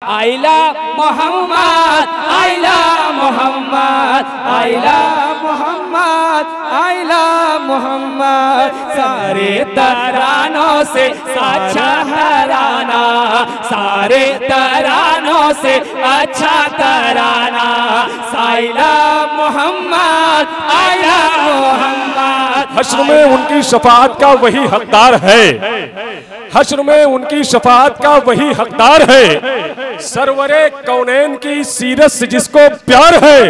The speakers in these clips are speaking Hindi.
आइला मोहम्मद, आइला मोहम्मद, आइला मोहम्मद, आइला मोहम्मद। सारे तरानों से अच्छा तराना, सारे तरानों से अच्छा तराना। आइला मोहम्मद, आइला मोहम्मद। हश्र में उनकी शफाअत का वही हकदार है, हश्र में उनकी शफाअत का वही हकदार है। सरवरे कौनैन की सीरत से जिसको प्यार है।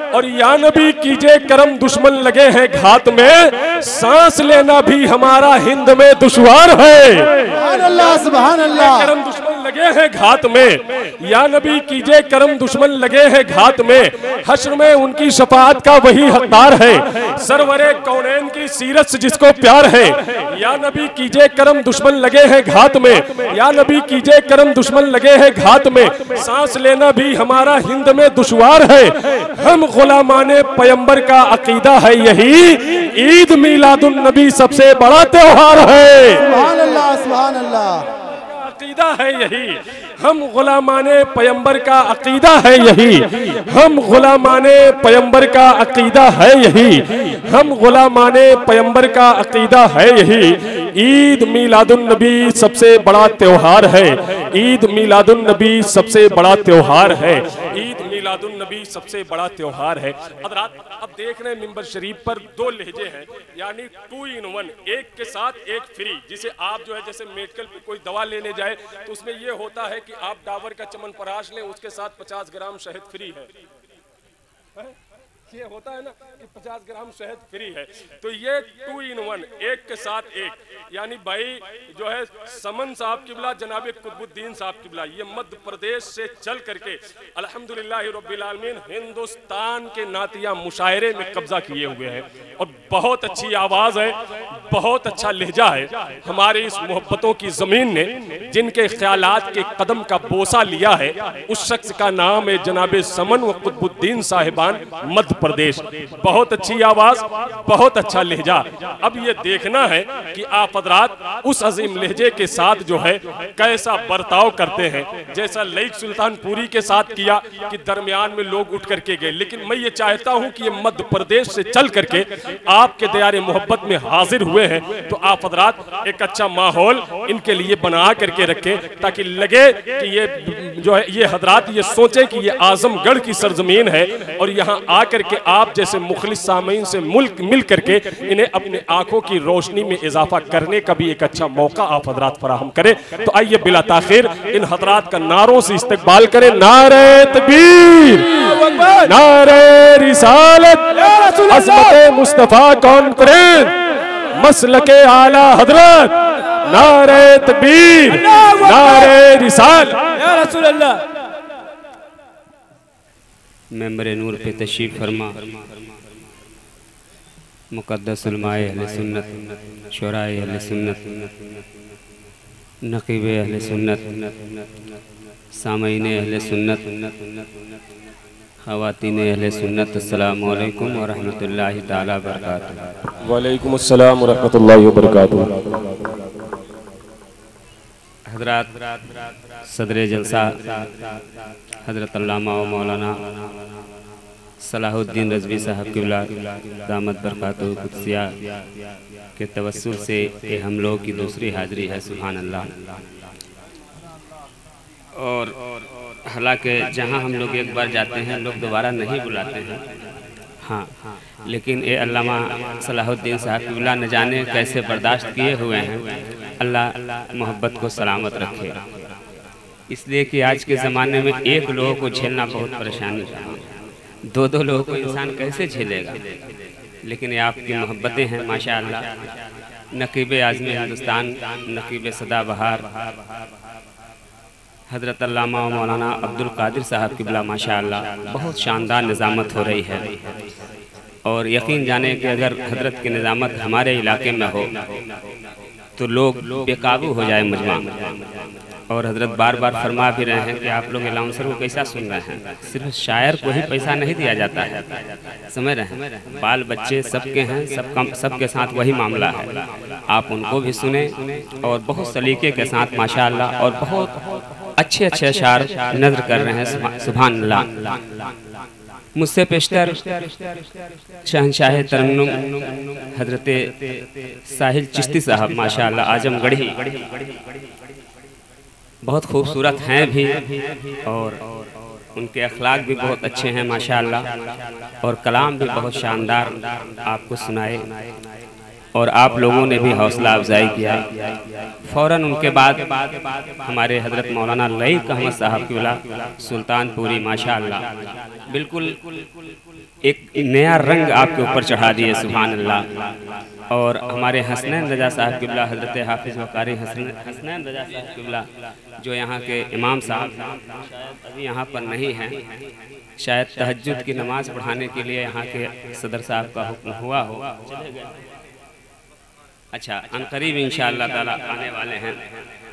और या नबी कीजिए करम दुश्मन लगे हैं घात में, सांस लेना भी हमारा हिंद में दुश्वार है। सुभान अल्लाह, सुभान अल्लाह। करम दुश्मन लगे हैं घात में, या नबी कीजिए करम दुश्मन लगे हैं घात में। हश्र में उनकी शफाअत का वही हकदार है। सरवरे कौनैन की सीरत से जिसको प्यार है। या नबी कीजिए करम दुश्मन लगे हैं घात में, या नबी कीजिए करम दुश्मन लगे हैं घात में। सांस लेना भी हमारा हिंद में दुश्वार है। हम गुलामाने पैगंबर का अकीदा है यही, ईद मिलादुन नबी सबसे बड़ा त्योहार है। सुभान अल्लाह, सुभान अल्लाह। अकीदा है यही, हम गुलामाने पैगंबर का अकीदा है यही, हम गुलामाने पैगंबर का अकीदा है यही, हम गुलामाने पैगंबर का अकीदा है यही। ईद मिलादुन नबी सबसे बड़ा त्योहार है, ईद मिलादुन नबी सबसे बड़ा त्योहार है, ईद मिलादुन नबी सबसे बड़ा त्योहार है। हज़रात अब देख रहे हैं मिंबर शरीफ पर दो लहजे हैं, यानी 2 in 1, एक के साथ एक फ्री। जिसे आप जो है जैसे मेडिकल पे कोई दवा लेने जाए तो उसमें यह होता है कि आप डाबर का चमनप्राश लें, उसके साथ 50 ग्राम शहद फ्री है। ये होता है ना कि 50 ग्राम शहद फ्री है। तो ये 2 in 1, एक के साथ एक, यानी भाई जो है समन साहब किबला जनाब कुतुबुद्दीन साहब किबला, ये मध्य प्रदेश से चल करके अल्हम्दुलिल्लाह रब्बिल आलमीन हिंदुस्तान के नातिया मुशायरे में कब्जा किए हुए हैं। और बहुत अच्छी आवाज़ है, बहुत अच्छा लहजा है। हमारे इस मोहब्बतों की ज़मीन ने जिनके ख्यालात के कदम का बोसा लिया है, उस शख्स का नाम है जनाब समन व कुतुबुद्दीन साहिबान, मध्य प्रदेश। बहुत अच्छी आवाज, बहुत अच्छा लहजा। अब ये देखना है कि आप हज़रात उस अजीम लहजे के साथ जो है कैसा बर्ताव करते हैं, जैसा लईक सुल्तानपुरी के साथ किया कि दरमियान में लोग उठ करके गए। लेकिन मैं ये चाहता हूं कि ये मध्य प्रदेश से चल करके आपके दयारे मोहब्बत में हाजिर हुए हैं, तो आप हज़रात एक अच्छा माहौल इनके लिए बना करके रखें, ताकि लगे कि ये जो है ये हज़रात ये सोचे कि ये आजमगढ़ की सरजमीन है और यहाँ आकर के आप जैसे मुखलिस सामीन से मिल करके इन्हें अपनी आंखों की रोशनी में इजाफा करने का भी एक अच्छा मौका आप हज़रात फराहम करें। तो आइए बिला ताखिर इन हज़रात का नारों से इस्तकबाल करें। नारे तकबीर, नारे रिसालत, अज़मत मुस्तफा कॉन्फ्रेंस, मसलके आला हजरत, नारे तकबीर, नारे रिसालत, या रसूल अल्लाह। मेंबर नूर पे तशरीफ फरमा मुक़द्दस उलमाए अहले सुन्नत, शुराए अहले सुन्नत, नक़ीबे अहले सुन्नत, सामईने अहले सुन्नत, ख़वातीने अहले सुन्नत, अस्सलामु अलैकुम व रहमतुल्लाहि ताला व बरकातुहू। वालेकुम अस्सलाम व रहमतुल्लाहि व बरकातुहू। हज़रात सदर जलसा हज़रत अल्लामा व मौलाना सलाहुद्दीन रज़वी साहब क़िबला दामत बरकातुहू कुद्सिया के तवस्सुल से ये हम लोग की दूसरी हाज़िरी है। सुभान अल्लाह। और हालांकि जहाँ हम लोग एक बार जाते हैं लोग दोबारा नहीं बुलाते हैं, हाँ, लेकिन ये अल्लामा सलाहुद्दीन साहब क़िबला न जाने कैसे बर्दाश्त किए हुए हैं। अल्लाह मोहब्बत को सलामत रखे, इसलिए कि आज के ज़माने में एक लोगों को झेलना बहुत परेशानी है, 2-2 लोगों को इंसान कैसे झेलेगा। लेकिन ये आपकी मोहब्बतें हैं माशाअल्लाह। नक़ीब आज़मी हिंदुस्तान, नक़ीब सदाबहार हज़रत अल्लामा व मौलाना अब्दुल कादिर साहब क़िबला माशाअल्लाह बहुत शानदार निज़ामत हो रही है। और यकीन जाने कि अगर हज़रत की निज़ामत हमारे इलाके में हो तो लोग बेकाबू हो जाए मजमा। और हज़रत बार बार फरमा भी रहे हैं कि आप लोग अलाउंसर को कैसा सुन रहे हैं, सिर्फ शायर को ही पैसा नहीं दिया जाता है, समझ रहे हैं, बाल बच्चे सबके हैं, सबके साथ वही मामला है। आप उनको भी सुने और बहुत सलीके के साथ माशाअल्लाह और बहुत अच्छे अच्छे अशार नज़र कर रहे हैं। सुभान अल्लाह। मुझसे पेशतर शहंशाह तरन्नुम हजरत साहिल चिश्ती साहब माशाअल्लाह आजमगढ़ी बहुत खूबसूरत हैं भी और उनके अखलाक भी बहुत अच्छे हैं माशाअल्लाह और कलाम भी बहुत शानदार आपको सुनाए और आप लोगों ने भी हौसला अफजाई किया। फ़ौरन उनके बाद हमारे हज़रत मौलाना लईक अहमद साहब की वला सुल्तानपुरी माशाअल्लाह बिल्कुल एक नया रंग आपके ऊपर चढ़ा दिए। सुभान अल्लाह। और हमारे हसनैन रजा साहब किबला हज़रत हाफिज़ वकारी हसनैन रजा साहब किबला जो यहाँ के इमाम साहब अभी यहाँ पर नहीं हैं, शायद तहज्जुद की नमाज़ पढ़ाने के लिए यहाँ के सदर साहब का हुक्म हुआ हो। अच्छा, अनकरीब इंशाअल्लाह ताला आने वाले हैं।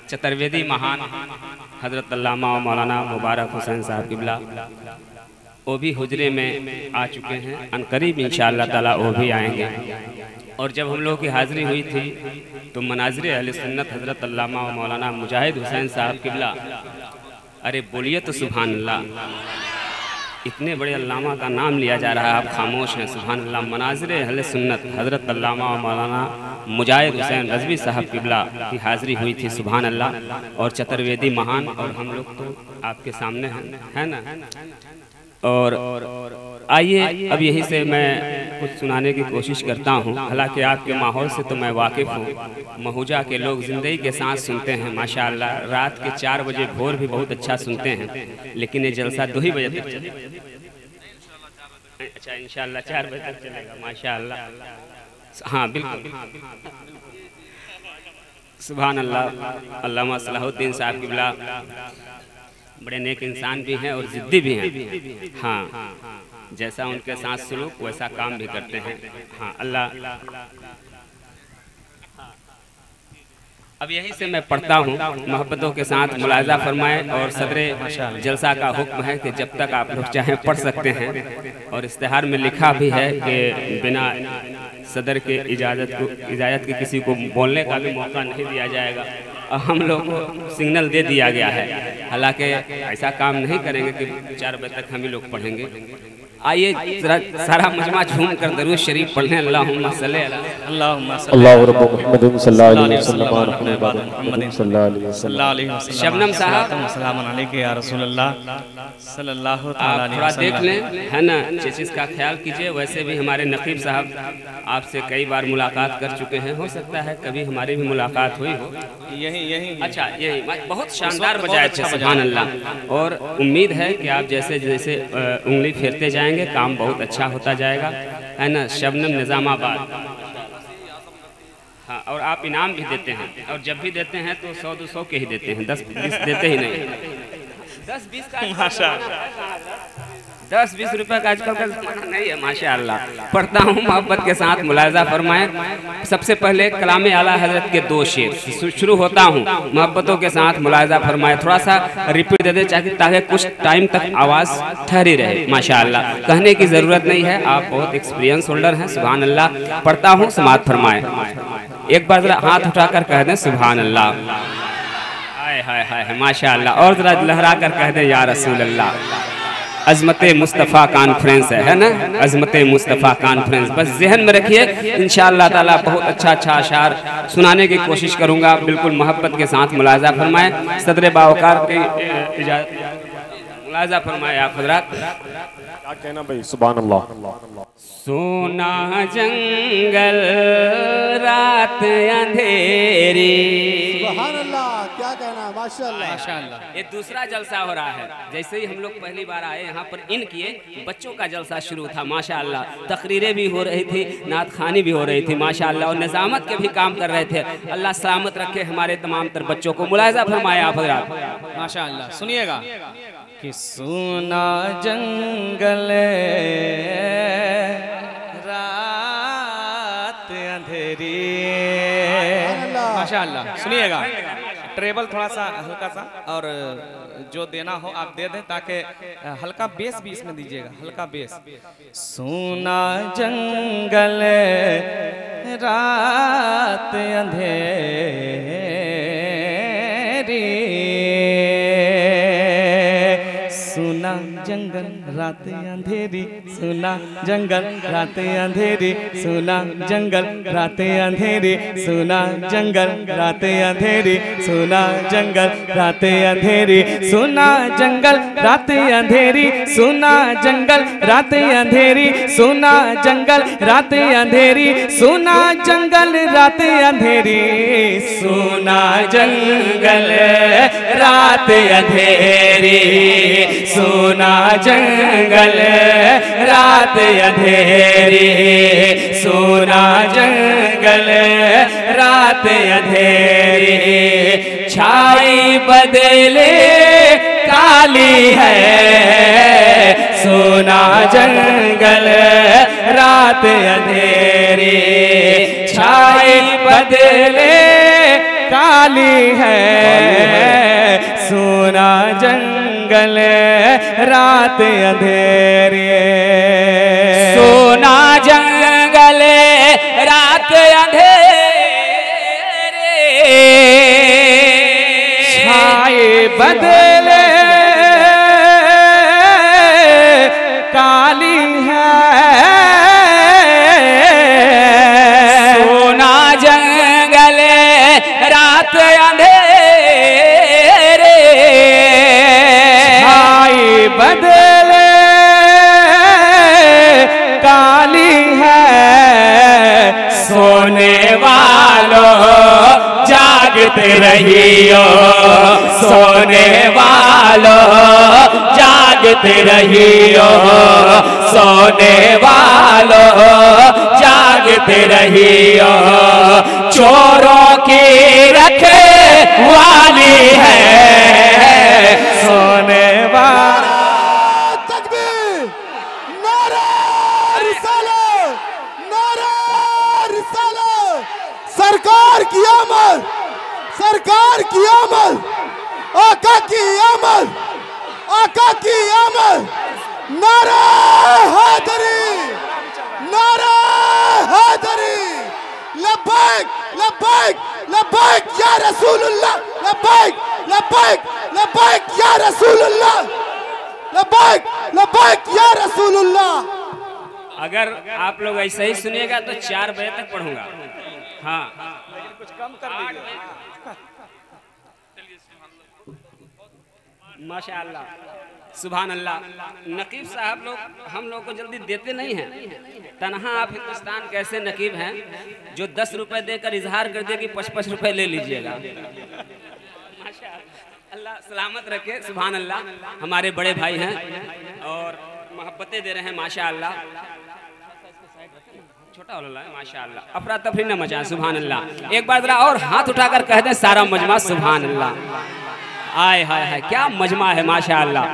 चतुर्वेदी महान हज़रत अल्लामा व मौलाना मुबारक हुसैन साहब किबला वो भी हुजरे में आ चुके हैं। अनकरीब इंशाअल्लाह ताला वो भी आएंगे। और जब हम लोगों की हाज़िरी हुई थी तो मनाज़िर अहले सुन्नत हज़रत अल्लामा व मौलाना मुजाहिद हुसैन साहब किबला, अरे बोलिए तो सुभान अल्लाह। इतने बड़े अल्लामा का नाम लिया जा रहा है, आप खामोश हैं। सुभान अल्लाह। मनाज़िर अहले सुन्नत हज़रत अल्लामा व मौलाना मुजाहिद हुसैन रज़वी साहब किबला की हाज़िरी हुई थी। सुभान अल्लाह। और चतुर्वेदी महान और हम लोग तो आपके सामने हैं, है ना। और आइए अब यहीं से मैं कुछ सुनाने की कोशिश करता हूँ। हालांकि आपके माहौल से तो मैं वाकिफ़ हूँ। महूजा के लोग ज़िंदगी के साथ सुनते हैं माशाअल्लाह। रात के 4 बजे भोर भी बहुत अच्छा सुनते हैं, लेकिन ये जलसा 2 ही बजे तक चलेगा। अच्छा, इंशाअल्लाह 4 बजे तक चलेगा माशाअल्लाह। हाँ बिल्कुल। सुभान अल्लाह। अल्लामा सलाहुद्दीन साहब किबला बड़े नेक इंसान भी हैं और ज़िद्दी भी हैं। हाँ, जैसा उनके साथ सुलूक वैसा काम भी करते हैं। हाँ अल्लाह। अब यहीं से मैं पढ़ता हूँ, मोहब्बतों के साथ मुलाज़ा फरमाएं। और सदरे जलसा का हुक्म है कि जब तक आप लोग चाहें पढ़ सकते हैं। और इश्तिहार में लिखा भी है कि बिना सदर के इजाज़त के किसी को बोलने का भी मौका नहीं दिया जाएगा। हम लोग को सिग्नल दे दिया गया है। हालांकि ऐसा काम नहीं करेंगे कि 4 बजे तक हम ही लोग पढ़ेंगे। आइए जरा सारा मजमा झूम कर दरूद शरीफ पढ़ने। अल्लाहुम्मा सल्ली अला शबनम साहब थोड़ा देख लें, है ना, चीज़ का ख्याल कीजिए। वैसे भी हमारे नकीब साहब आपसे कई बार मुलाकात कर चुके हैं, हो सकता है कभी हमारी भी मुलाकात हुई हो। यही अच्छा, यही बहुत शानदार बजाए थे। सुभान अल्लाह। और उम्मीद है कि आप जैसे जैसे उंगली फेरते जाएंगे काम बहुत अच्छा होता जाएगा, है ना। शबनम निज़ामाबाद। हाँ, और आप इनाम भी देते हैं और जब भी देते हैं तो 100-200 के ही देते हैं, 10-20 देते ही नहीं। 10-20 का 10-20 रुपये का आजकल का नहीं है माशाअल्लाह। पढ़ता हूँ, मोहब्बत के साथ मुलाज़ा फरमाएं। सबसे पहले कलाम आला हज़रत के 2 शेर शुरू होता हूँ। मोहब्बतों के साथ मुलाज़ा फरमाएं। थोड़ा सा रिपीट दे दे ताकि कुछ टाइम तक आवाज़ ठहरी रहे माशाअल्लाह। कहने की ज़रूरत नहीं है, आप बहुत एक्सपीरियंस होल्डर हैं। सुभान अल्लाह। पढ़ता हूँ, समात फरमाएं। एक बार ज़रा हाथ उठाकर कह दें सुभान अल्लाह। हाय हाय हाय माशाअल्लाह। और ज़रा लहरा कर कह दें या रसूल अल्लाह। अज़मत मुस्तफ़ा कॉन्फ्रेंस है ना, अज़मत मुस्तफ़ा कॉन्फ्रेंस। बस ज़हन में रखिए, इंशाअल्लाह ताला बहुत अच्छा अशार सुनाने की कोशिश करूँगा। बिल्कुल मोहब्बत के साथ मुलाज़ा फरमाएं। सदर बावकार की इजाज़त मुलाज़ा फरमाएं आप हज़रात। क्या कहना भाई? सुभान अल्लाह। सोना जंगल रात अंधेरी। सुभान अल्लाह, क्या कहना, माशाअल्लाह माशाअल्लाह। ये दूसरा जलसा हो रहा है। जैसे ही हम लोग पहली बार आए यहाँ पर इन किए, बच्चों का जलसा शुरू था माशाअल्लाह। तकरीरें भी हो रही थी, नात खानी भी हो रही थी माशाअल्लाह। और निज़ामत के भी काम कर रहे थे। अल्लाह सलामत रखे हमारे तमाम तर बच्चों को। मुलाज़ा फरमाया आप हज़रात माशाअल्लाह। सुनिएगा कि सोना जंगल रात अंधेरी। माशाअल्लाह। सुनिएगा, ट्रेबल थोड़ा सा हल्का सा, और जो देना हो आप दे दें, ताकि हल्का बेस भी इसमें दीजिएगा, हल्का बेस। सोना जंगल रात अंधेरी सुना जंगल रात अंधेरी, सुना जंगल रात अंधेरी, सुना जंगल रात अंधेरी, सुना जंगल रात अंधेरी, सुना जंगल रात अंधेरी, सुना जंगल रात अंधेरी, सुना जंगल रात अंधेरी, सुना जंगल रात अंधेरी, सुना जंगल रात अंधेरी, सुना जंगल रात अंधेरी, सुना जंगल रात अंधेरी, सुना जंगल रात अंधेरी, छाई बदले काली है, सुना जंगल रात अंधेरी, छाई बदले काली है, सुना जंगल रात अंधेरी, सोना जंगल रात अंधेरे, छाए बदले काली है, सोना जंगल रात अंधेरे, छाए बदले काली है, सोने वालों जागते रहियो, सोने वालों जागते रहियो, सोने वालों जागते रहियो, चोरों की रखवाली है, सोने वाला तकबीर, नारा रिसालत, नारा रिसालत, सरकार की आमद, सरकार की आमद, आका की आमद, आका की आमद, नारा हैदरी, नारा हैदरी, लब्बैक लब्बैक लब्बैक या रसूलुल्लाह, लब्बैक लब्बैक लब्बैक या रसूलुल्लाह, लब्बैक लब्बैक या रसूलुल्लाह। अगर आप लोग ऐसे ही सुनिएगा तो 4 बजे तक पढ़ूंगा। हाँ, कुछ कम कर दीजिए। माशाअल्लाह, सुभान अल्लाह। नकीब साहब लोग हम लोग को जल्दी देते नहीं हैं। तनहा आप हिंदुस्तान कैसे नकीब हैं जो 10 रुपए देकर इजहार कर दिए कि 55 रुपए ले लीजिएगा। माशाअल्लाह, अल्लाह सलामत रखे। सुभान अल्लाह, हमारे बड़े भाई हैं और मोहब्बतें दे रहे हैं। माशाअल्लाह, छोटा वाला है। माशाअल्लाह, अफरा तफरी न मचा। सुभान अल्लाह। एक बार जरा और हाथ उठाकर कह दें सारा मजमा सुभान अल्लाह। आय हाय हाय, क्या मजमा है माशाअल्लाह।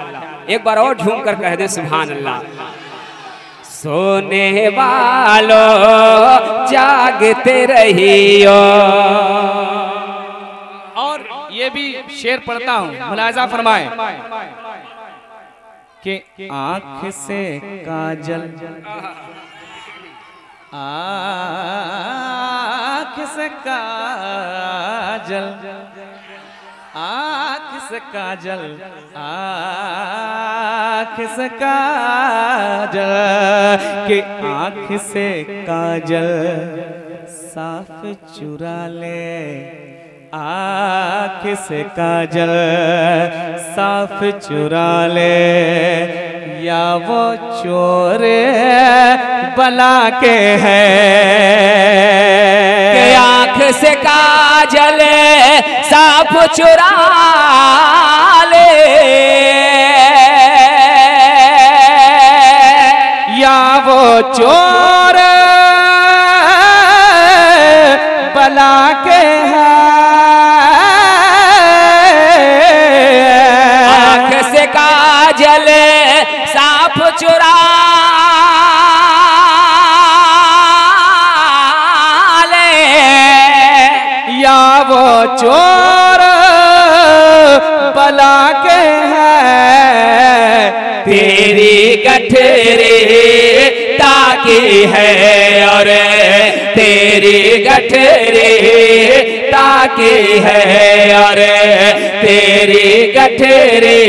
एक बार और झूम कर कह दें सुभान अल्लाह। सोने वालों जागते रहियो। और ये भी शेर पढ़ता हूँ, मुलाजा फरमाए कि आँख से काजल, आँख से काजल, आँख से काजल, आँख से काजल, कि आँख से काजल साफ चुरा ले, आँख से काजल साफ चुरा ले, या वो चोर बला के हैं कि आँख से काजल साफ चुरा ले, या वो चोर बला के हैं। आँख से काजल साफ चुरा ले, या वो चोर बला के हैं। तेरी गठरी ताकी है और तेरी गठरी ताकी है और तेरी गठरी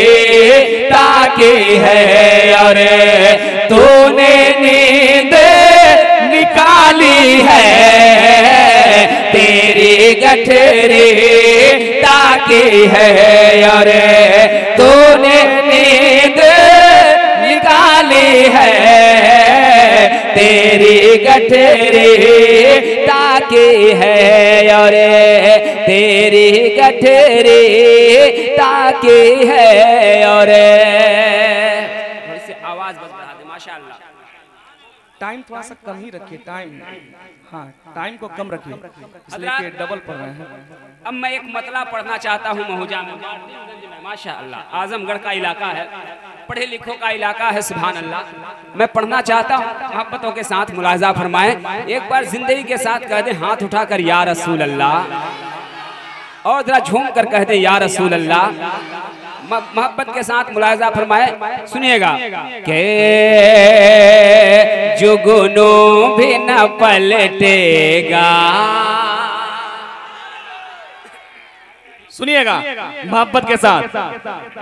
ताकी ताकी है और तूने नींद निकाली है, तेरी गठरी ताकी है और तूने नींद निकाली है, तेरी गठरी ताकी है और तेरी गठरी ताकी है और इससे आवाज बस बढ़ा दे माशाअल्लाह। टाइम थोड़ा सा कम ही रखिए, टाइम, हाँ टाइम को कम रखिए, इसलिए कि डबल पढ़ रहे हैं। अब मैं एक मतला पढ़ना चाहता हूँ महुजा में, माशाअल्लाह आजमगढ़ का इलाका है, पढ़े लिखों का इलाका है, सुभान अल्लाह। मैं पढ़ना चाहता हूँ, मोहब्बतों के साथ मुलाजा फरमाएं, एक बार जिंदगी के साथ कह दे हाथ उठाकर या रसूल अल्लाह, और जरा झूम कर कह दे या रसूल अल्लाह। मोहब्बत के साथ मुलाजा फरमाए, सुनिएगा। के जुगनू भी न पलटेगा, सुनिएगा मोहब्बत के साथ,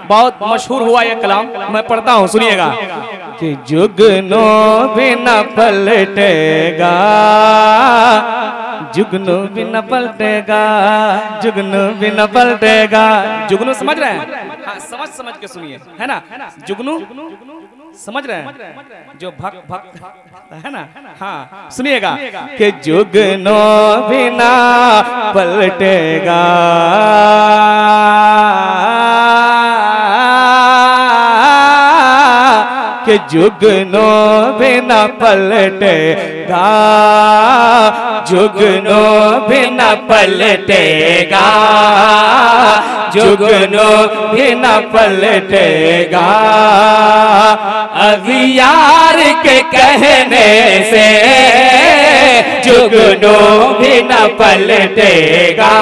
बहुत मशहूर हुआ ये कलाम, मैं पढ़ता हूँ, सुनिएगा। कि जुगनू भी न पलटेगा, जुगनू भी न पलटेगा, जुगनू भी न पलटेगा। जुगनू समझ रहे हैं? हाँ, समझ के सुनिए, है ना? जुगनू समझ रहे हैं? जो भक भक है ना? हाँ सुनिएगा। कि जुगनू भी न पलटेगा, कि जुगनू भी न पलटेगा, जुगनू भी न पलटेगा, जुगनू भी न पलटेगा। अगियार के कहने से जुगनू भी न पलटेगा,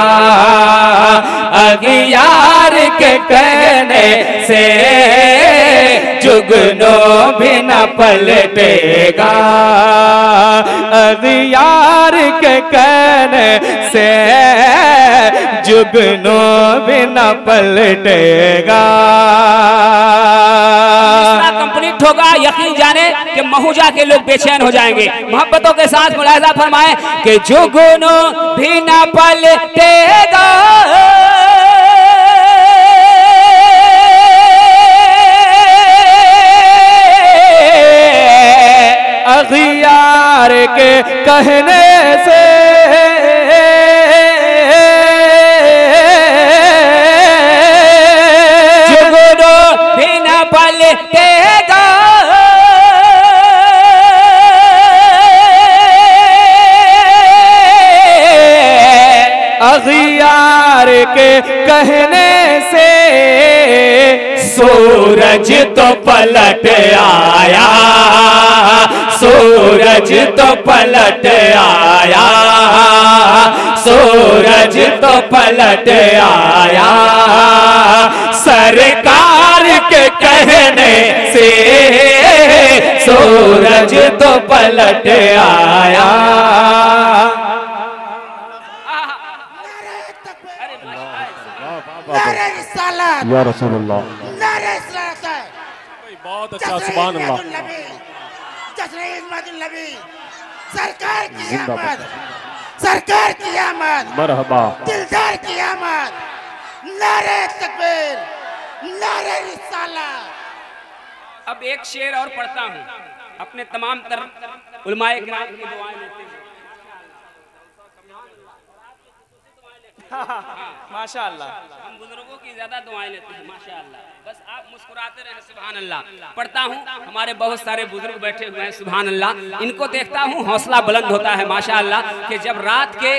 अगियार के कहने से जुगनू भी न पलटेगा, अगियार के कहने से जुगनू भी न पलटेगा। कंप्लीट होगा, यकीन जाने कि महुजा के लोग बेचैन हो जाएंगे। मोहब्बतों के साथ मुलाहिजा फरमाएं कि जुगनू भी न पलटेगा, अगियार के कहने से जुगनू भी न पलटेगा, अगियार के कहने से सूरज तो पलट आया, सूरज तो पलट आया, सूरज तो पलट आया, सरकार के कहने से सूरज तो पलट आया। या रसूलुल्लाह, बहुत अच्छा, सुभान अल्लाह। सरकार की आमद, सरकार की आमद, मरहबा, दिलदार की आमद, नारे तकबीर, नारे रिसालत। अब एक शेर और पढ़ता हूँ, अपने तमाम उलमाए किराम की दुआएं लेते हैं। माशाअल्लाह, हम बुजुर्गों की ज्यादा दुआएं लेते हैं माशाअल्लाह। बस आप मुस्कुराते रहें, सुभान अल्लाह। पढ़ता हूँ, हमारे बहुत सारे बुजुर्ग बैठे हुए हैं, सुभान अल्लाह। इनको देखता हूँ हौसला बुलंद होता है माशाअल्लाह, कि जब रात के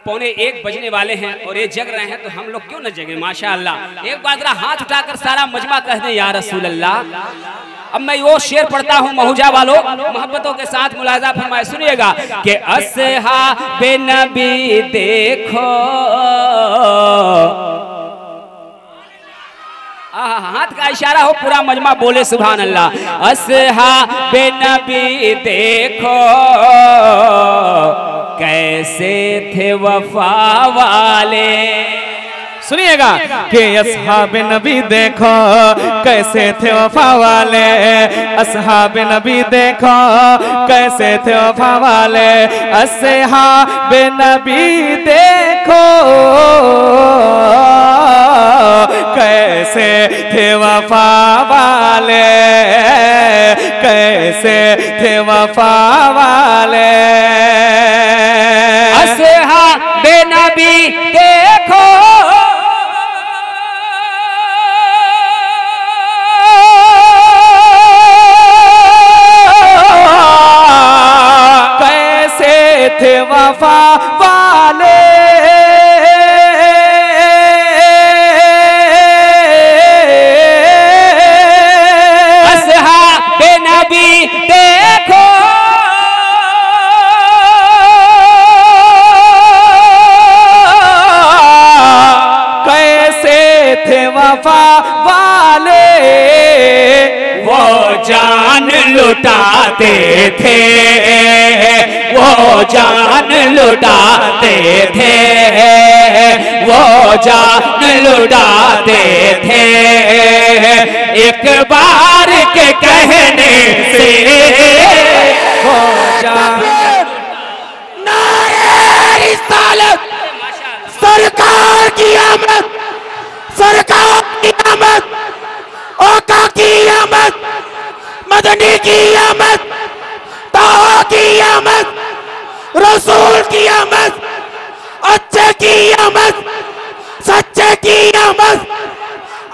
1:45 बजने वाले हैं और ये जग रहे हैं तो हम लोग क्यों न जगे माशाअल्लाह। एक बार जरा हाथ उठाकर सारा मजमा कह दें या रसूल अल्लाह। अब मैं वो शेर पढ़ता हूँ महुजा वालों, मोहब्बतों के साथ मुलाजा फरमाए, सुनिएगा। कि अस्हाबे नबी देखो, हाथ का इशारा हो, पूरा मजमा बोले सुभान अल्लाह। अस्हाबे नबी देखो, कैसे थे वफा वाले, सुनिएगा कि असहाब नबी देखो कैसे थे वफा वाले, असहाब नबी देखो कैसे थे वफा वाले, असहाब नबी देखो कैसे थे वफा वाले, कैसे थे वफा वाले। असहाब नबी देखो कैसे थे वफा वाले, असहाब नबी देखो कैसे थे वफा वाले, वो जान लुटाते थे, वो जान लुटाते थे, वो जान लुटाते थे, एक बार के कहने से वो जान। नारे रिसालत, सरकार की आमद, सरकार की आमद, ओका की आमद, मदनी की आमद, ताहा की आमद, रसूल की आमद, अच्छे की आमद, सच्चे की आमद,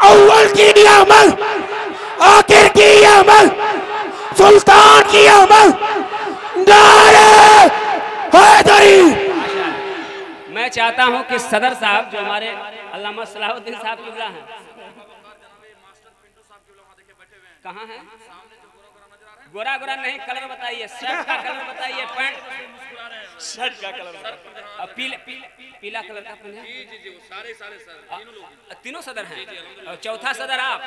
अव्वल की आमद, आखिर की आमद, सुल्तान की आमद। नारे हैदरी। मैं चाहता हूं कि सदर साहब जो हमारे अल्लामा सलाहुद्दीन साहब किबला हैं, कहाँ हैं? गोरा गोरा नहीं, कलर बताइए, शर्ट का कलर बताइए, पैंट शर्ट का कलर पीला कलर का पहने। तीनों सदर हैं और चौथा सदर आप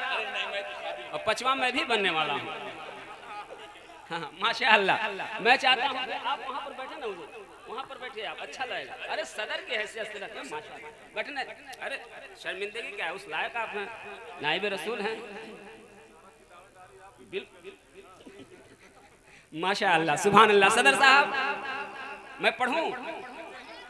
और पांचवा मैं भी बनने वाला हूँ। हाँ माशाअल्लाह। मैं चाहता हूँ कि आप वहाँ पर बैठे ना, वहाँ पर बैठे आप, अच्छा लगेगा। अरे सदर की हैसियत से रखें माशाअल्लाह, बैठने। अरे शर्मिंदगी क्या है, उस लायक आप हैं, नाइब रसूल हैं। माशाअल्लाह, सुभान अल्लाह। सदर साहब मैं पढ़ूं?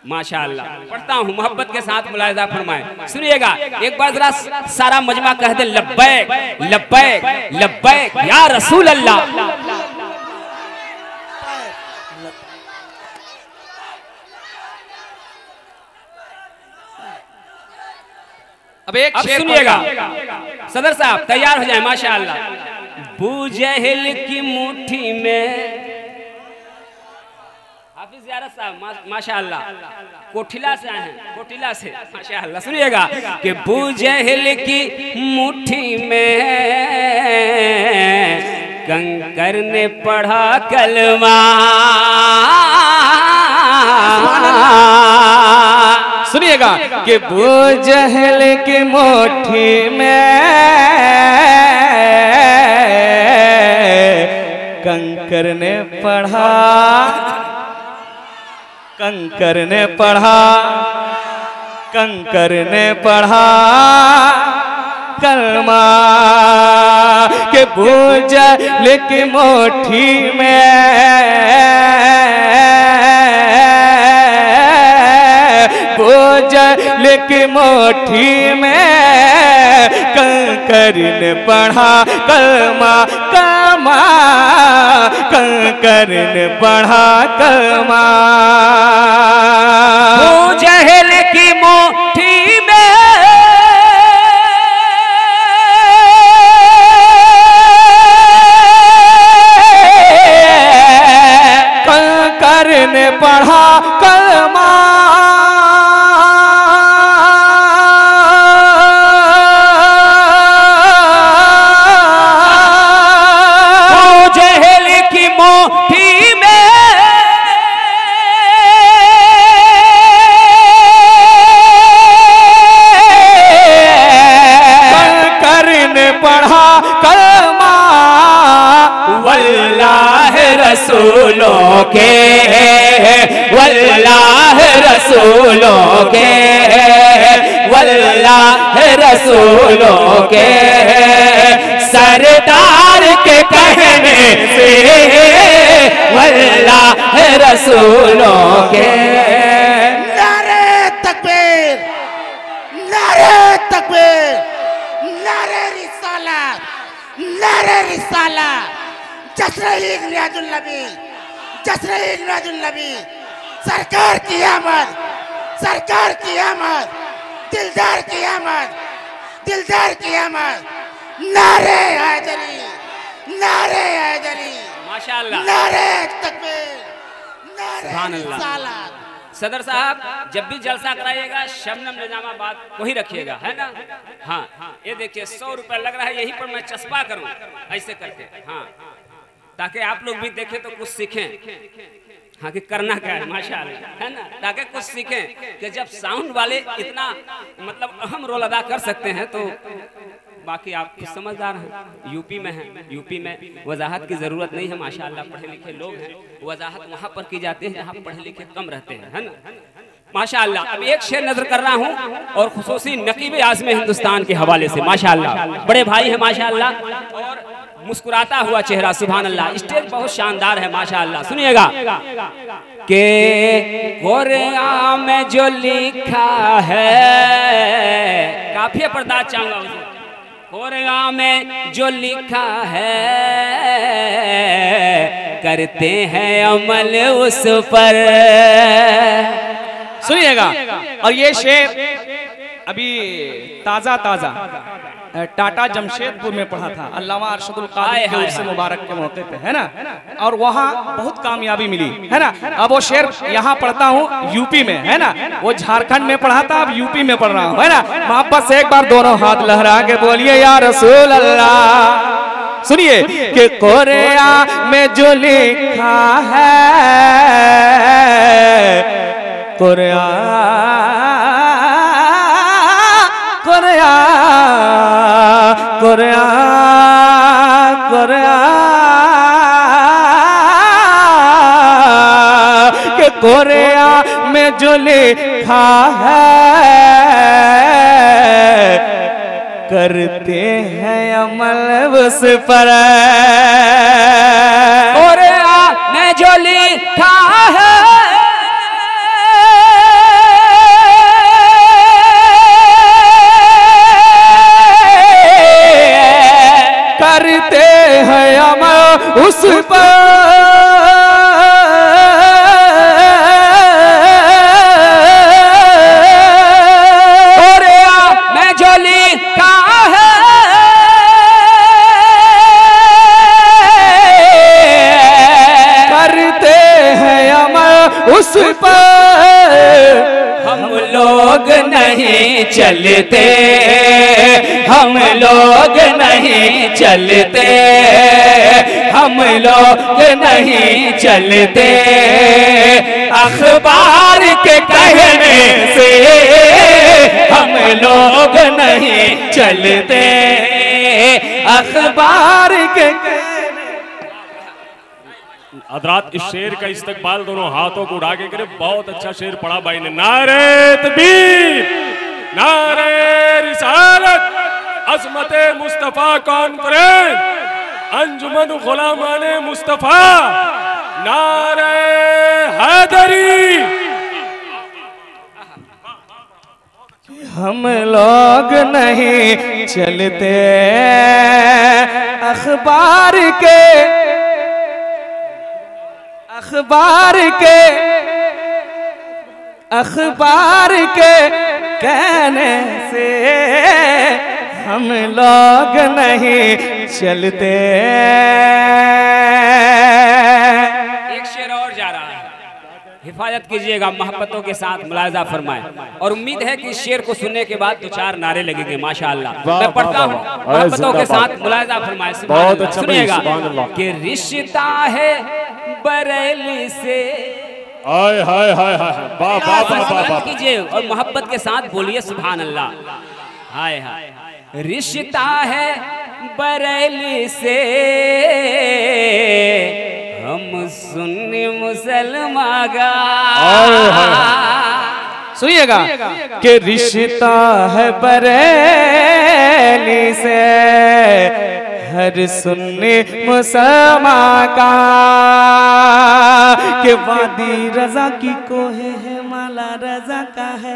माशाअल्लाह पढ़ता हूँ, मोहब्बत के साथ मुलाहिजा फरमाएं। सुनिएगा एक बार जरा सारा मजमा कह दे लब्बैक लब्बैक लब्बैक या रसूल अल्लाह। अब एक सुनिएगा सदर साहब तैयार हो जाए माशाअल्लाह। बूजहल की मुट्ठी में हाफिज ज़ियारत साहब माशाअल्लाह कोठिला से आए हैं, कोठिला से माशाअल्लाह। सुनिएगा कि बूजहल की मुट्ठी में कंकर ने पढ़ा कलमा। सुनिएगा कि बूजहल की मुट्ठी में कंकर ने पढ़ा, कंकर ने पढ़ा, कंकर ने पढ़ा कलमा के बूजहल की मुट्ठी में बूजहल की मुट्ठी में कंकर ने पढ़ा कलमा कलमा, कंकर ने पढ़ा कलमा। बूजहल की मुट्ठी में कंकर ने पढ़ा कलमा। बूजहल की मुट्ठी में कंकर ने पढ़ा कलमा। वल्लाह रसूलों के, वल्लाह रसूलों के वल्लाह रसूलों के, सरदार के कहने से वल्लाह रसूलों के। नारे तकबीर, नारे तकबीर, नारे रिसालत, नारे रिसालत, जश्न ईद मिलादुन नबी, जश्न ईद मिलादुन नबी, सरकार की आमद, सरकार की आमद, दिलदार की आमद, दिलदार की आमद, नारे हैदरी, नारे हैदरी, माशाअल्लाह, नारे तकबीर, नारे सुभान अल्लाह। रिसालत। सदर साहब जब भी जलसा कराइएगा शबनम निजामाबाद को ही रखिएगा, है ना? हाँ, ये देखिए 100 रुपए लग रहा है, यहीं पर मैं चस्पा करूं ऐसे करके, हाँ, ताकि आप लोग भी देखें तो कुछ सीखें, हाँ, कि करना क्या है, माशाअल्लाह, है ना? ताकि कुछ सीखें कि जब साउंड वाले इतना मतलब अहम रोल अदा कर सकते हैं तो बाकी आप कुछ समझदार हैं। यूपी में हैं, यूपी में वजाहत की ज़रूरत नहीं है, माशाअल्लाह पढ़े लिखे लोग हैं, वजाहत वहाँ पर की जाती है जहाँ पढ़े लिखे कम रहते हैं, है ना? माशाअल्लाह। अब एक शेर नजर कर रहा हूँ और खुसूसी नकीब आज़म हिंदुस्तान के हवाले से, माशाअल्लाह, बड़े भाई हैं माशाअल्लाह, और मुस्कुराता हुआ चेहरा, सुभान अल्लाह, स्टेज बहुत शानदार है माशाअल्लाह। सुनिएगा के कुरान में जो लिखा है, काफिया पर्दाज चाहूंगा, कुरान में जो लिखा है करते हैं अमल उस पर। सुनिएगा, और ये शेर अभी ताज़ा ताज़ा टाटा जमशेदपुर में पढ़ा था, अल्लामा अरशदुल कादिर के उर्स मुबारक के मौके पे, है ना? और वहाँ बहुत कामयाबी मिली, है ना? अब वो शेर यहाँ पढ़ता हूँ यूपी में, है ना? वो झारखंड में पढ़ा था, अब यूपी में पढ़ रहा हूँ, है ना? मोहब्बत से एक बार दोनों हाथ लहरा के बोलिए या रसूल अल्लाह। सुनिए कि कुरान में जो लिखा है, कुरान कुरान के कुरान में जो लिखा है करते हैं अमल उस पर। कुरान में जो लिखा है करते हैं अमल उस पर। कुरान में जो लिखा है करते हैं अमल उस पर। हम लोग नहीं चलते, हम लोग नहीं चलते, हम लोग नहीं चलते, अखबार के कहने से हम लोग नहीं चलते, अखबार के। हज़रात इस शेर का इस्तकबाल दोनों हाथों को उठा के करे, बहुत अच्छा शेर पढ़ा भाई ने। नारे तकबीर, नारे रिसालत, अज़मते मुस्तफ़ा कॉन्फ्रेंस, अंजुमन गुलामाने मुस्तफ़ा, नारे हैदरी। हम लोग नहीं चलते अखबार के, अखबार के, अखबार के कहने से हम लोग नहीं चलते। एक शेर और जा रहा है, हिफाजत कीजिएगा, मोहब्बतों के साथ मुलायजा फरमाएं, और उम्मीद है कि इस शेर को सुनने के बाद 2-4 नारे लगेंगे माशाअल्लाह। मैं पढ़ता हूँ, मोहब्बतों के साथ मुलायजा फरमाएं। बहुत अच्छा, सुनिएगा सुभान कि रिश्ता है बरेली से, हाय हाय हाय हाय, कीजिए और मोहब्बत के साथ बोलिए सुभान अल्लाह। हाय हाय, रिश्ता है बरेली से, हम सुन्नी मुसलमान। सुनिएगा कि रिश्ता है बरेली से हर सुन्नी मुसलमान का, कि वादी रजा की कोहे है माला रजा का है,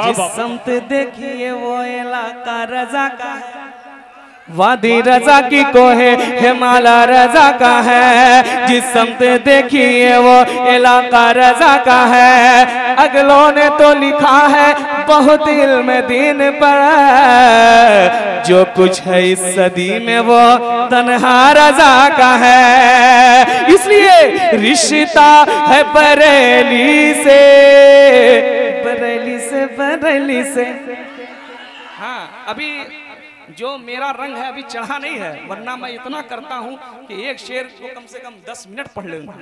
जिस समत देखिए वो इलाका रजा का है। वादी रजा की कोहे हिमाला रजा का है, जिस समत देखिए वो इलाका रजा का है। अगलों ने तो लिखा है बहुत इल्म दीन पर, जो कुछ है इस सदी में वो तन्हा रजा का है। इसलिए रिश्ता है बरेली से, बरेली से, बरेली से। हाँ, अभी जो मेरा रंग है अभी चढ़ा नहीं है, वरना मैं इतना करता हूं कि एक शेर को कम से कम 10 मिनट पढ़ लूंगा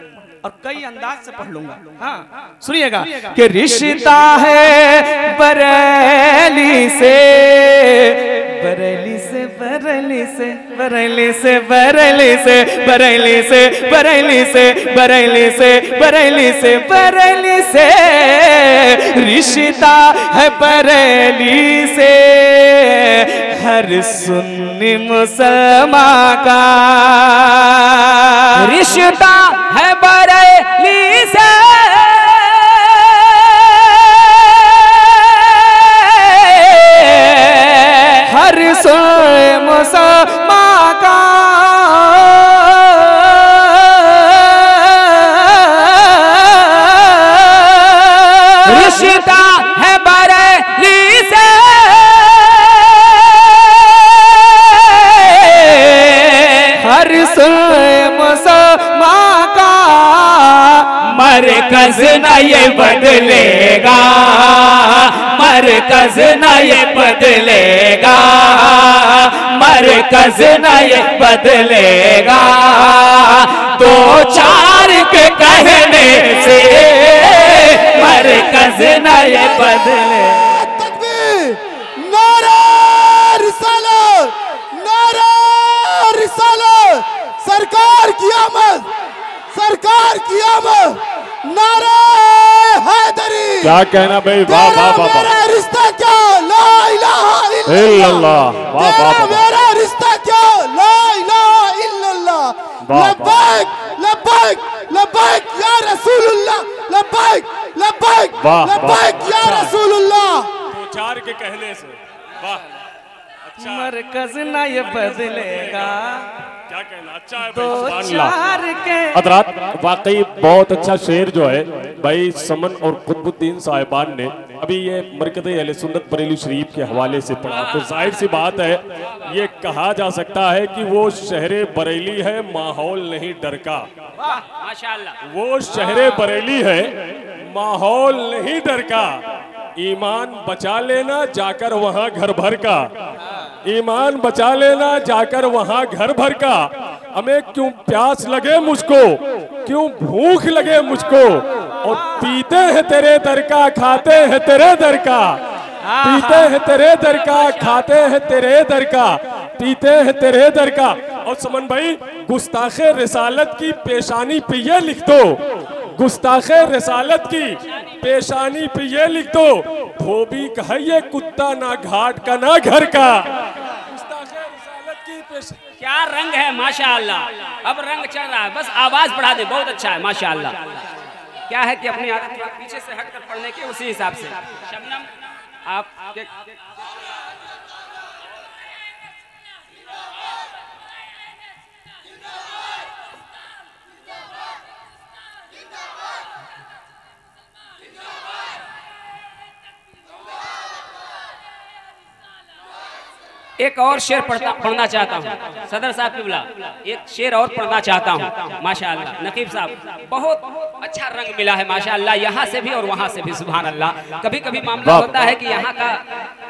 और कई अंदाज से पढ़ लूंगा। हाँ, सुनिएगा कि रिश्ता है बरेली से, बरेली से, बरेली से, बरेली से, बरेली से, बरेली से, बरेली से, बरेली से, बरेली से, बरेली से। रिश्ता है बरेली से हर सुन्नी मुसलमान का, रिश्ता है बरेली से हर सुन्नी मुसलमान का, रिश्ता है बरेली से हर सुन्नी मुसलमान का। मरकज न ये बदलेगा, मरकज न ये बदलेगा, मरकज न ये बदलेगा। दो चार के कहने से मरकज न ये बदले। तकबीर, नारा रिसालत, नारा रिसालत, सरकार की आमद, सरकार की आमद, नारा हैदरी। क्या कहना भाई, वाह वाह वाह, मेरा रिश्ता क्या ला इलाहा इल्लल्लाह, वाह वाह, मेरा रिश्ता क्या ला इलाहा इल्लल्लाह। लब्बैक लब्बैक लब्बैक या रसूलुल्लाह, लब्बैक लब्बैक लब्बैक या रसूलुल्लाह। दो चार के कहने से, वाह, अच्छा, मरकज ना ये बदलेगा, क्या कहना, अच्छा है दो भाई। चार के। हजरात वाकई बहुत अच्छा शेर जो है भाई समन और कुतुबुद्दीन साहिबान ने अभी ये मरकज़ अहले सुन्नत बरेली शरीफ के हवाले से पढ़ा, तो जाहिर सी बात है ये कहा जा सकता है कि वो शहर बरेली है, माहौल नहीं डर का। माशाअल्लाह। वो शहर बरेली है, माहौल नहीं डर का। ईमान बचा लेना जाकर वहां घर भर का, ईमान बचा लेना जाकर वहां घर भर का। हमें क्यों प्यास लगे मुझको, क्यों भूख लगे मुझको, और पीते हैं तेरे दर का, खाते हैं तेरे दर का, पीते हैं तेरे दर का, खाते हैं तेरे दर का, पीते हैं तेरे दर का। और समन भाई, गुस्ताखे रिसालत की पेशानी पे ये लिख दो, गुस्ताखे रिसालत की पेशानी पे ये लिख दो, धोबी का है ये कुत्ता, ना घाट का ना घर का। गुस्ताखे रिसालत की क्या रंग है माशाअल्लाह। अब रंग चल रहा है, बस आवाज बढ़ा दे, बहुत अच्छा है माशाअल्लाह। क्या है कि अपनी आदत पीछे से हट कर पढ़ने के उसी हिसाब से। शबनम आप एक और शेर पढ़ना चाहता हूँ सदर साहब की बुला, एक शेर और पढ़ना चाहता हूँ माशाअल्लाह। नकीब साहब, बहुत अच्छा रंग मिला है माशाअल्लाह, यहाँ से भी और वहाँ से भी, सुभान अल्लाह। कभी कभी मामला होता है कि यहाँ का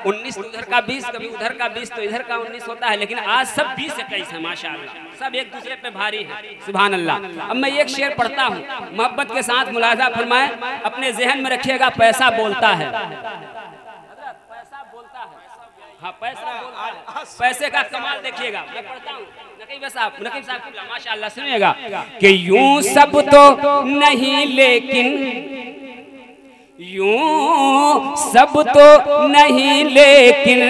19 तो उधर का 20, कभी उधर का 20 तो इधर का 19 होता है, लेकिन आज सब 20-21 है माशाअल्लाह, सब एक दूसरे पे भारी है, सुभान अल्लाह। अब मैं एक शेर पढ़ता हूँ, मोहब्बत के साथ मुलाजा फरमाएं, अपने जहन में रखिएगा। पैसा बोलता है, हाँ पैसा बोलता है, पैसे का कमाल देखिएगा। मैं पढ़ता हूँ, नकीब साहब माशाअल्लाह, सुनिएगा कि यूं सब तो नहीं लेकिन यूं सब तो नहीं लेकिन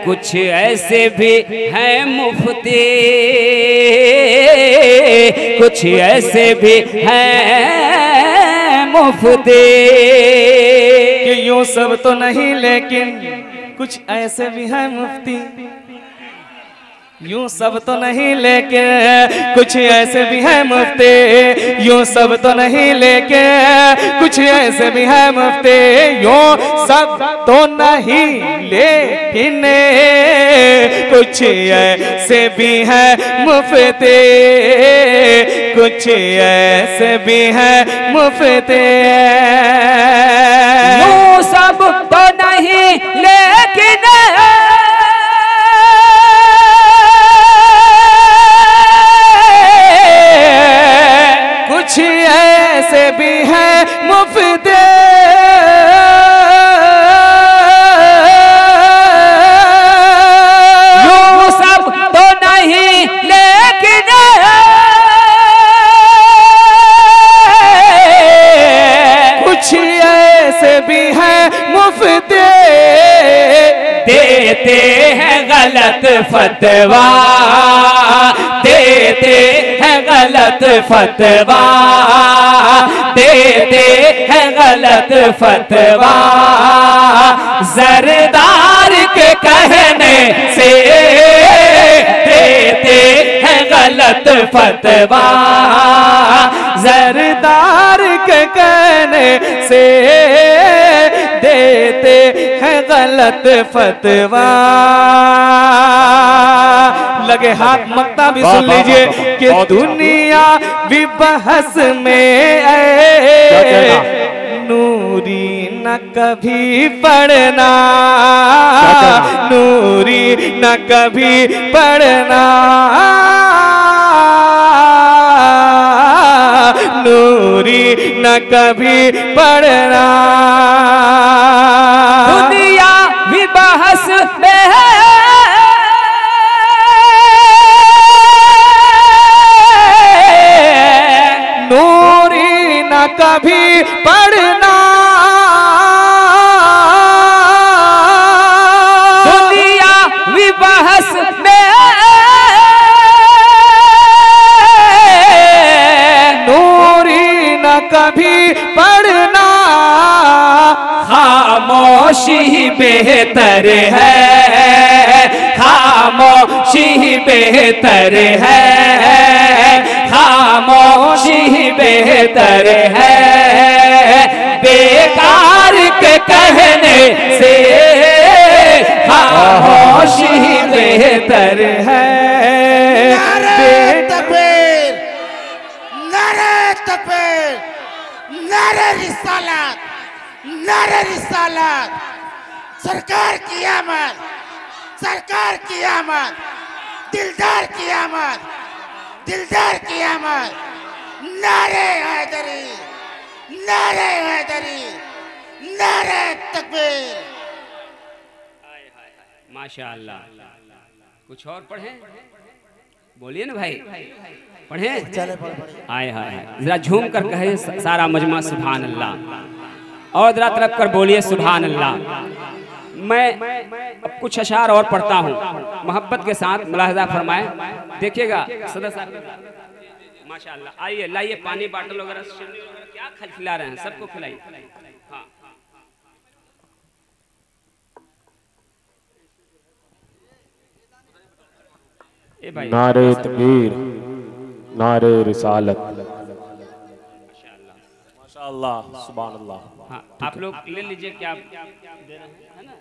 कुछ ऐसे भी हैं मुफ्ती, कुछ ऐसे भी हैं मुफ्ती। कि यूं सब तो नहीं लेकिन कुछ ऐसे भी हैं मुफ्ती, यूं सब तो नहीं लेकिन कुछ ऐसे भी हैं मुफ्ती, यूं सब तो नहीं लेकिन कुछ ऐसे भी हैं मुफ्ती, यूं सब तो नहीं लेकिन कुछ ऐसे भी हैं मुफ्ती, कुछ ऐसे भी हैं मुफ्ती। यूं सब तो नहीं लेकिन कुछ ऐसे भी हैं मुफ्ती, यूं सब तो नहीं लेकिन कुछ ऐसे भी हैं मुफ्ती। देते हैं गलत फतवा, देते हैं गलत फतवा, देते हैं गलत फतवा, जरदार के कहने से देते हैं गलत फतवा, जरदार के कहने से देते हैं गलत फतवा। लगे हाथ मक्ता भी सुन लीजिए कि दुनिया भी बहस में नूरी न कभी पढ़ना, नूरी न कभी पढ़ना, नूरी न कभी पढ़ना। दुनिया भी बहस में है नूरी न कभी पढ़ना, दुनिया भी बहस में नूरी न कभी पढ़ना। खामोशी बेहतर है, खामोशी बेहतर है, खामोशी बेहतर है, बेकार के कहने से खामोशी बेहतर है। नारे तकबीर, नारे तकबीर, नारे रिसालत, नारे रिसालत। सरकार की आमद, सरकार की आमद, दिलदार की आमद, दिलदार की आमद। नारे हैदरी, नारे हैदरी, नारे तकबीर। माशाअल्लाह। कुछ और पढ़े, बोलिए ना भाई, पढ़े चले आए हाय, जरा झूम कर कहे सारा मजमा सुभान अल्लाह, और जरा तरफ कर बोलिए सुभान अल्लाह। मैं अब कुछ अशार और पढ़ता हूँ, मोहब्बत के साथ मुलाहजा फरमाए। देखिएगा सदर साहब, माशाअल्लाह। आइए, लाइए पानी बाटल वगैरह, क्या खिला रहे हैं, सबको खिलाइए। हाँ, ए भाई, नारे तकबीर, नारे रिसालत। माशाअल्लाह, सुभान अल्लाह। हाँ, आप लोग ले लीजिए, क्या दे रहे हैं, है ना?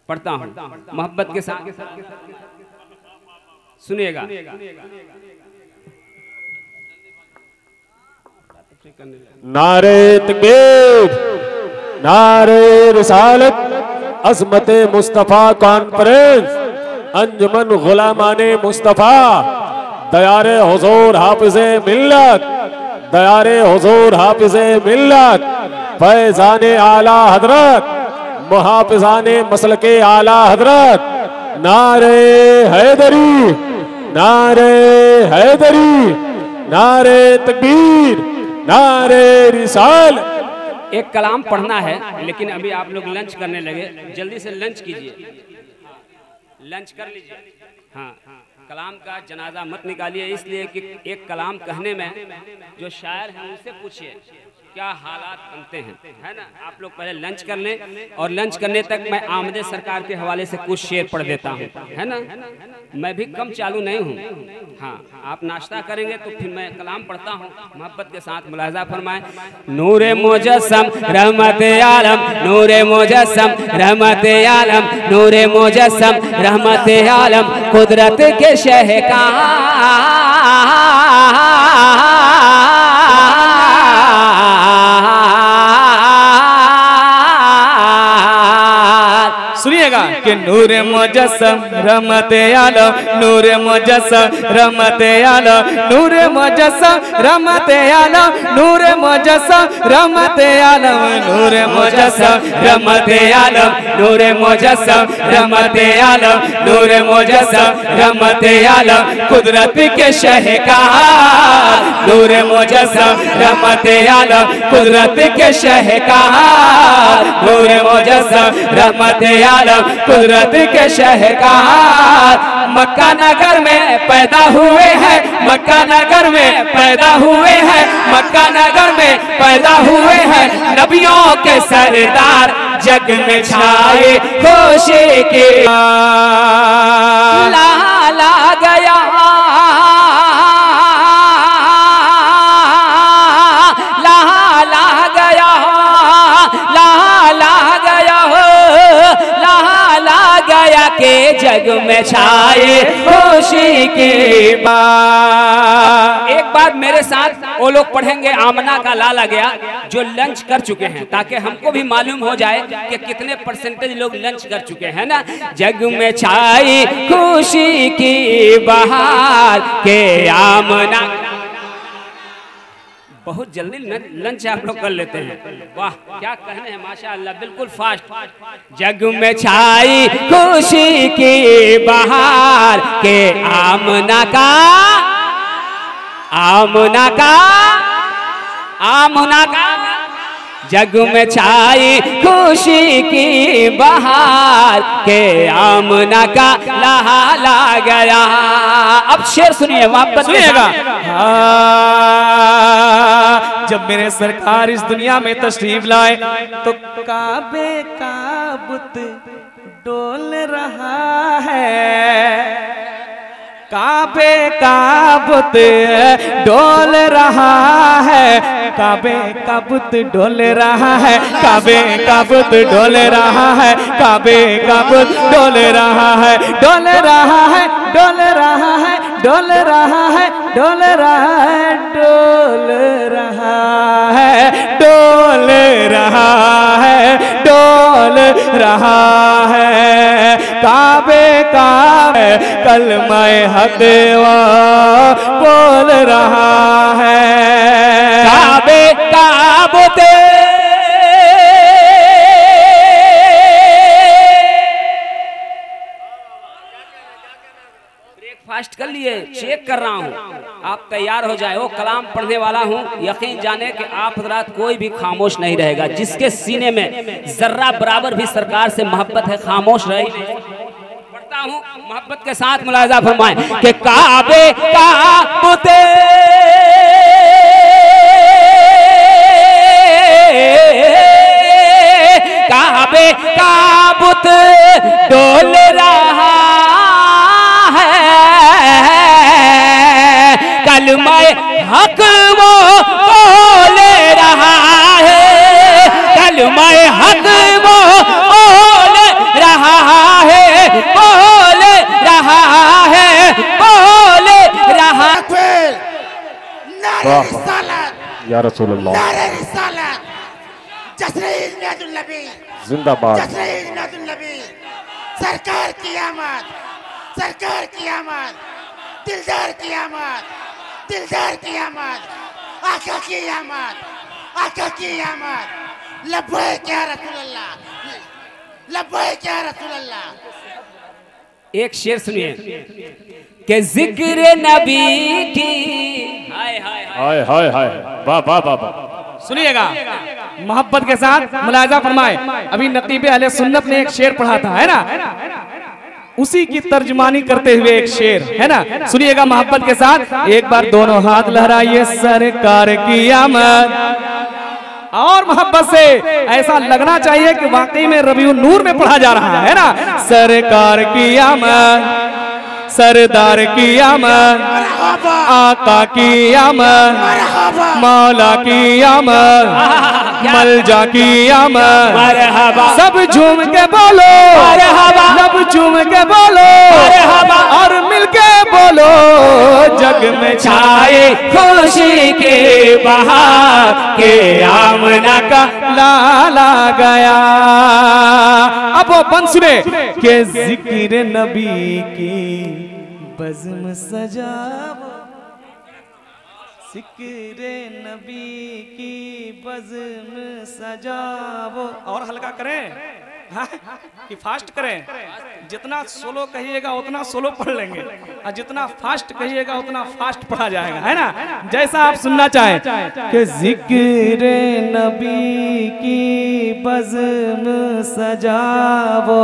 पढ़ता हूँ मोहब्बत के साथ, सुनिएगा। नारे तकबीर, नारे रिसालत, अज़मत मुस्तफ़ा कॉन्फ्रेंस, अंजुमन गुलामाने मुस्तफ़ा, दयारे हुजूर हाफिज़े मिल्लत, दयारे हुजूर हाफिज़े मिल्लत, फैज़ाने आला हजरत, मुहाफिज़ाने मसलके आला हजरत। नारे हैदरी, नारे हैदरी, नारे तकबीर, नारे रिसाल। एक कलाम पढ़ना है, लेकिन अभी आप लोग लंच करने लगे, जल्दी से लंच कीजिए, लंच कर लीजिए। हाँ, कलाम का जनाजा मत निकालिए, इसलिए कि एक कलाम कहने में जो शायर हैं उनसे पूछिए क्या हालात बनते हैं, है ना। आप लोग पहले लंच कर लें, और लंच करने तक मैं आमदे सरकार के हवाले से कुछ शेर पढ़ देता हूँ, है ना। मैं भी कम चालू नहीं हूँ। हाँ, आप नाश्ता करेंगे तो फिर मैं कलाम पढ़ता हूँ, मोहब्बत के साथ मुलाहिजा फरमाएं। नूरे मुजस्सम रहमत आलम, नूरे मुजस्सम रहमत आलम, नूरे मुजस्सम रहमत आलम, कुदरत के शहकार। सुनिएगा कि नूर मुजस्सम रहमत आलम, नूर मुजस्सम रहमत आलम, नूर मुजस्सम रहमत आलम, नूर मुजस्सम रहमत आलम, नूर मुजस्सम रहमत आलम, नूर मुजस्सम रहमत आलम, नूर मुजस्सम रहमत आलम, कुदरत के शहकार। नूर मुजस्सम रहमत आलम, कुदरत के शहकार। नूर मुजस्सम रहमत आलम, कुदरत के शहकार। मक्का नगर में पैदा हुए हैं, मक्का नगर में पैदा हुए हैं, मक्का नगर में पैदा हुए हैं, नबियों के सरदार, जग में छाए खुशी के लाला गया, लाला गया, लाला गया हो, लाला गया के जग में छाए खुशी की बात। एक बार मेरे साथ वो लोग पढ़ेंगे आमना का लाला गया जो लंच कर चुके हैं, ताकि हमको भी मालूम हो जाए कि कितने परसेंटेज लोग लंच कर चुके हैं ना। जग में छाई खुशी की बहार के आमना। बहुत जल्दी लंच आप लोग कर लेते हैं, वाह क्या कहने हैं, माशाअल्लाह बिल्कुल फास्ट। जग में छाई खुशी की बहार के आमना का, आमना का, आमना का, जग में छाई खुशी की बहार के आमना का लहाला गया। अब शेर सुनिए, वापस सुनिएगा। जब मेरे सरकार इस दुनिया में तशरीफ लाए तो काबे का बुत डोल रहा है, काबे का बुत डोल रहा है, काबे का बुत डोल रहा है, काबे का बुत डोल रहा है, काबे का बुत डोल रहा है, डोल रहा है, डोल रहा है, डोल रहा है, डोल रहा है, डोल रहा है, डोल रहा है, डोल रहा है, काबे का कलमाए हक बोल रहा है, काबे का बुत ब्रेकफास्ट कर लिए, चेक कर रहा हूँ, आप तैयार हो जाए। वो कलाम पढ़ने वाला हूँ, यकीन जाने कि आप हजरात कोई भी खामोश नहीं रहेगा। जिसके सीने में जर्रा बराबर भी सरकार से मोहब्बत है, खामोश रहे। पढ़ता हूँ, मोहब्बत के साथ मुलाहिजा फरमाएं कि काबे का बुत काबे का बुत डोल रहा कलमाए हक वो बोल रहा है, कलमाए हक वो बोल रहा है, बोल रहा है, बोल रहा है। नारे रिसालत या रसूल अल्लाह, नारे रिसालत, जश्न ईद मिलादुन नबी जिंदाबाद, जश्न ईद मिलादुन नबी। सरकार की आमद, सरकार की आमद, दिलदार की आमद, दिलदार की आमद, आका की आमद, आका की आमद। लब्बैक या रसूल अल्लाह, लब्बैक या रसूल अल्लाह। एक शेर सुनिए कि जिक्र नबी की, हाय हाय हाय हाय हाय, वाह वाह वाह वाह। सुनिएगा मोहब्बत के साथ मुलाजा फरमाए। अभी नकीब अहले सुन्नत ने एक शेर पढ़ा था, है ना, उसी की तर्जमानी करते हुए एक शेर है ना, सुनिएगा मोहब्बत के साथ। एक बार दोनों हाथ लहराइए सरकार की आमद, और मोहब्बत से ऐसा लगना चाहिए कि वाकई में रबीउन नूर में पढ़ा जा रहा है ना। सरकार की आमद, सरदार की आमद, आका की आमद, मौला की आमद, मलजा की आमद, सब झूम के बोलो, सब झूम के बोलो, और मिलके बोलो, जग में छाए खुशी के बहार के आमना का लाला गया। अब वो बंद सुने के जिक्र नबी की बज़्म सजाओ, जिक्र नबी की बज़्म सजाओ। और हल्का करें, हाँ? कि फास्ट करें, जितना सोलो कहिएगा उतना सोलो पढ़ लेंगे, और जितना फास्ट कहिएगा उतना फास्ट पढ़ा जाएगा, है ना, जैसा आप सुनना चाहें। कि जिक्र नबी की बज़्म सजाओ,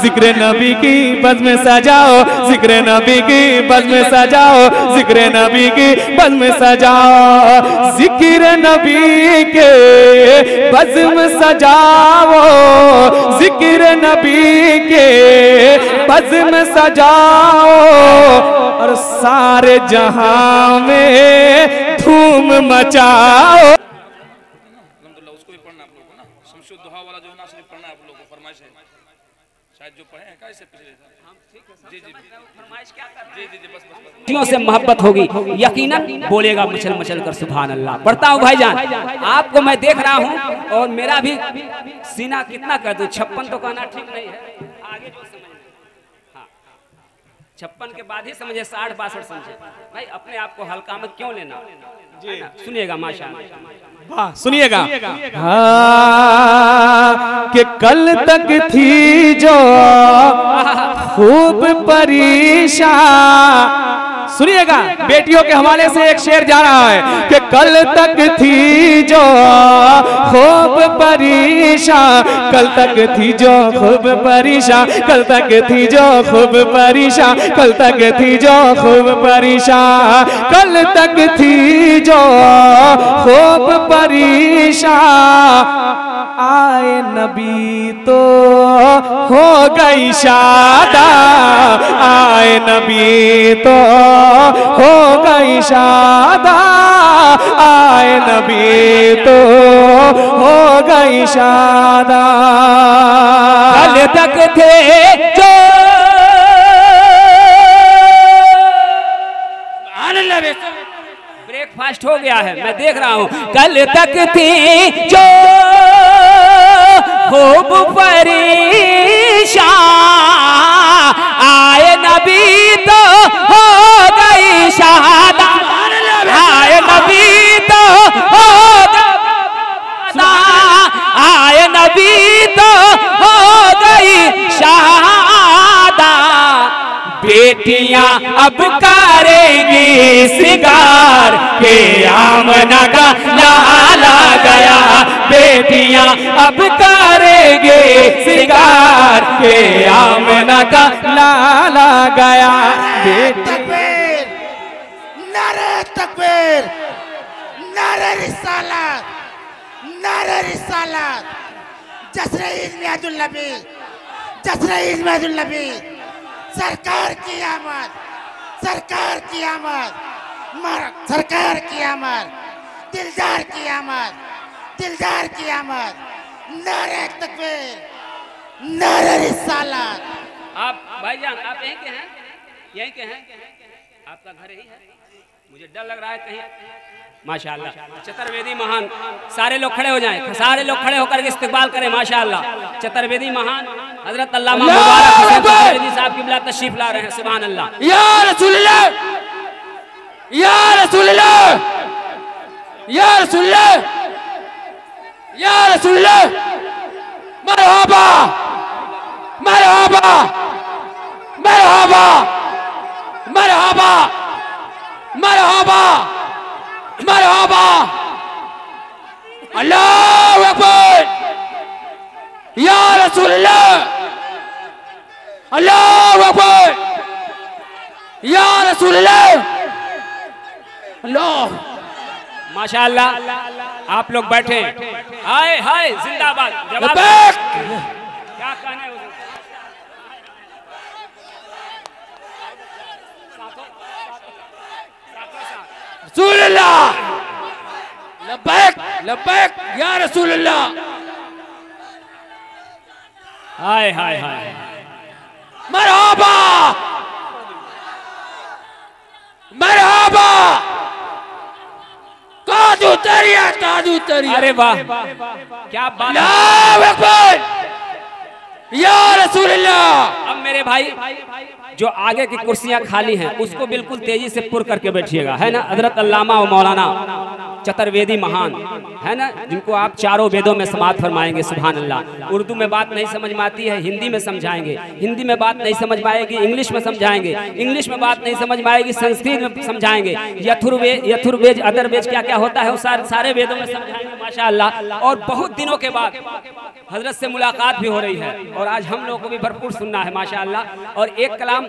जिक्र नबी की बज़्म सजाओ, जिक्र नबी की बज़्म सजाओ, जिक्र नबी की बज़्म सजाओ, जिक्र नबी के बज़्म सजाओ, जिक्र नबी के बज़्म सजाओ, और सारे जहां में धूम मचाओ। उसको भी पढ़ना आप लोगों को ना, शमशुद दुहा वाला जो है ना सिर्फ पढ़ना आप लोगों को, फरमाइश है शायद जो पढ़े हैं का इससे पिछले। जी जी फरमाइश क्या कर रहे हैं? जी जी बस बस बस। से मोहब्बत होगी यकीनन बोलेगा मचल मचल कर सुभान अल्लाह। पढ़ता हूँ भाईजान, आपको मैं देख रहा हूँ, और मेरा भी सीना कितना कर दूं, 56 तो कहना ठीक नहीं है, आगे जो समझ, हाँ 56 के बाद ही समझे, 60-62 समझे भाई, अपने आप को हल्का में क्यों लेना जी। सुनिएगा माशाअल्लाह, वाह सुनिएगा। हाँ कि कल तक थी जो खूब परेशान, सुनिएगा बेटियों के हवाले से एक शेर जा रहा है कि कल तक थी जो खूब परेशान, कल तक थी जो खूब परेशान, कल तक थी जो खूब परेशान, कल तक थी जो खूब परेशान, कल तक थी जो खूब परेशान, आए नबी तो हो गई शादा, आए नबी तो हो गई शादा, आए नबी तो हो गई शादा। कल तक थे जो ब्रेकफास्ट हो गया है, मैं देख रहा हूँ। कल तक थी जो खूब परेशान, आए नबी तो हो गई शादा, आए नबी तो हो गई, आए नबी तो हो गई शादा, बेटियां अब करेंगी सिगार के आमना का लाला गया, बेटियां अब करेंगे सिगार के आमना का लाला गया। तकबीर, नारे तकबीर, नारे रिसालत, नारे रिसालत, जश्न ईद मिलादुन नबी, जश्न ईद मिलादुन नबी, सरकार की आमद, सरकार की आमद, सरकार की आमद, दिलदार की आमद, दिलदार की आमद, नारे तकबीर, नारे रिसालत। आप भाईजान आप यहीं के हैं, यहीं के हैं, आपका घर यही है, मुझे डर लग रहा है कहीं। माशाअल्लाह चतुर्वेदी महान, सारे लोग खड़े हो जाएं, सारे लोग खड़े होकर के इस्तकबाल करें। माशाअल्लाह चतुर्वेदी महान हजरत अल्लामा मुबारक हुसैन चतुर्वेदी साहब की बिला तशरीफ ला रहे हैं। सुभान अल्लाह। या रसूलुल्लाह, या रसूलुल्लाह, या रसूलुल्लाह, या रसूलुल्लाह, मरहबा मरहबा मरहबा मरहबा मरहबा मरहबा अल्लाहू अकबर या रसूलल्लाह अल्लाहू अकबर या रसूलल्लाह अल्लाह। माशाअल्लाह आप लोग बैठे। हाय हाय जिंदाबाद। जवाब क्या कहने रसूलल्लाह लब्बैक लब्बैक या रसूलल्लाह। हाय हाय हाय मरहबा मरहबा कादू तरिया कादू तरिया। अरे वाह क्या बात। अल्लाहू अकबर या रसूलल्लाह। अब मेरे भाई जो आगे की कुर्सियां खाली हैं उसको बिल्कुल तेजी से पुर करके बैठिएगा, है ना। हजरत अल्लामा और मौलाना चतुर्वेदी महान है ना, जिनको आप चारों वेदों में समाप्त फरमाएंगे। सुभान अल्लाह। उर्दू में बात नहीं समझ में आती है, हिंदी में समझाएंगे। हिंदी में बात नहीं समझ में आएगी, इंग्लिश में समझाएंगे। इंग्लिश में बात नहीं समझ में आएगी, संस्कृत में समझाएंगे। यथुर्वेद अदरवेद क्या क्या होता है वो सारे वेदों में समझाएंगे माशाअल्लाह। और बहुत दिनों के बाद हजरत से मुलाकात भी हो रही है और आज हम लोगों को भी भरपूर सुनना है माशाअल्लाह। और एक कलाम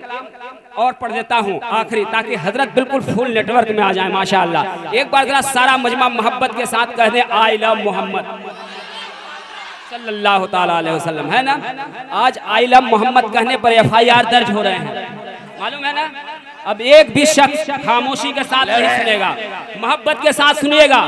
और पढ़ देता हूँ आखिरी, ताकि हजरत बिल्कुल फुल नेटवर्क में आ जाए माशाअल्लाह। एक बार जरा सारा मजमा मोहब्बत के साथ कह दे आई लव मोहम्मद सल्लल्लाहु ताला अलैहि वसल्लम, है ना। आज आई लव मोहम्मद कहने पर FIR दर्ज हो रहे हैं, मालूम है ना। अब एक भी शख्स खामोशी के साथ नहीं सुनेगा, मोहब्बत के साथ सुनिएगा।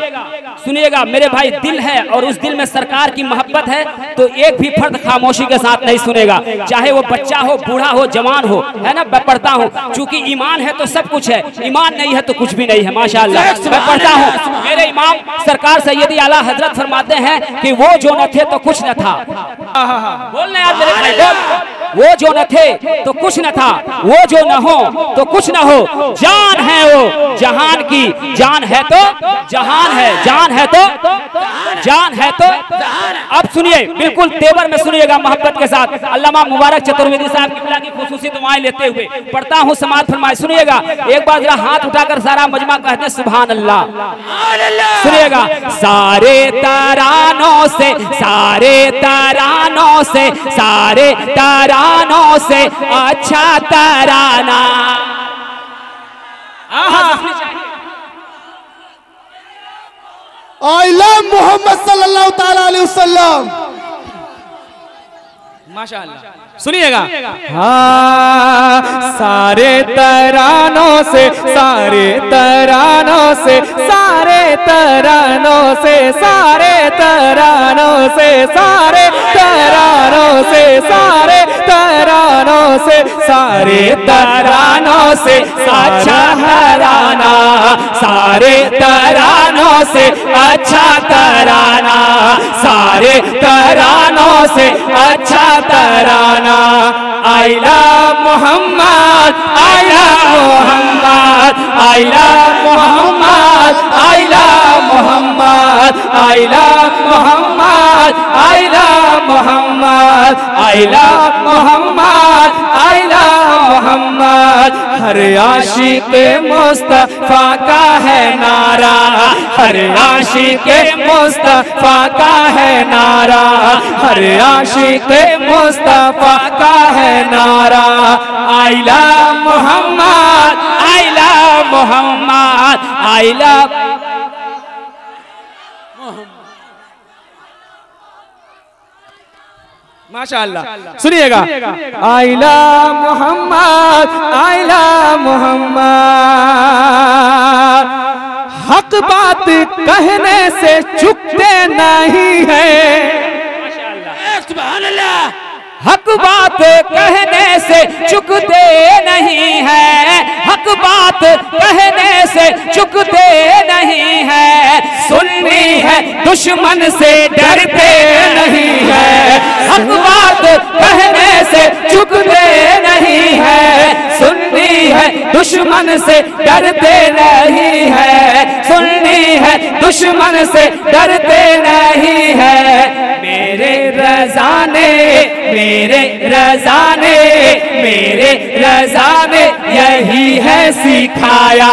सुनिएगा मेरे भाई, दिल है और उस दिल में सरकार की मोहब्बत है तो एक भी फर्द खामोशी के साथ नहीं सुनेगा, चाहे वो बच्चा हो, बूढ़ा हो, जवान हो, है ना। मैं पढ़ता हूँ, चूंकि ईमान है तो सब कुछ है, ईमान नहीं है तो कुछ भी नहीं है माशाअल्लाह। मैं पढ़ता हूँ, मेरे इमाम सरकार सैयदी आला हजरत फरमाते हैं कि वो जो न थे तो कुछ न था। बोलने यार मेरे भाई, बोल। वो जो न थे तो कुछ न था, वो जो न हो तो कुछ न हो। जान है वो जहान की, जान है तो जहान है, जान है तो जान है तो। अब सुनिए बिल्कुल तेवर में सुनिएगा मोहब्बत के साथ। अल्लामा मुबारक चतुर्वेदी साहब किबला की खुसूसी दुआएं लेते हुए पढ़ता हूँ, समाज फरमाए। सुनिएगा एक बार जरा हाथ उठाकर सारा मजमा कहते सुभान अल्लाह। सुनिएगा सारे तरानों से, सारे तरानों से, सारे तरानों से अच्छा तराना। आई लव मोहम्मद सल्लल्लाहु ताला अलैहि वसल्लम। माशाअल्लाह। सुनिएगा हाँ सारे तरानों से, सारे तरानों से, सारे तरानों से, सारे तरानों से, सारे तरानों से, सारे तरानों से, सारे तरानों से अच्छा तराना, सारे तरानों से अच्छा तराना, सारे तरानों से अच्छा तराना। I love Mohammad, I love Mohammad, I love Mohammad, I love Mohammad, I love Mohammad, I love Mohammad, I love Mohammad, I love Muhammad. हर आशिक मुस्तफा का है नारा, हर आशिक मुस्तफा का है नारा, हर आशिक मुस्तफा का है नारा। I love Mohammad, I love Mohammad, I love माशाअल्लाह। सुनिएगा I love Mohammad, I love Muhammad. हक बात कहने से चुकते नहीं है, सुभान अल्लाह। हक बात कहने से चुकते नहीं है, हक बात कहने से चुकते नहीं है। सुन्नी है दुश्मन से डरते नहीं है, हक बात कहने से चुकते नहीं है। सुन्नी है दुश्मन से डरते नहीं है, सुन्नी है दुश्मन से डरते नहीं है। मेरे रज़ा ने, मेरे रज़ा ने, मेरे रज़ा ने यही है सिखाया,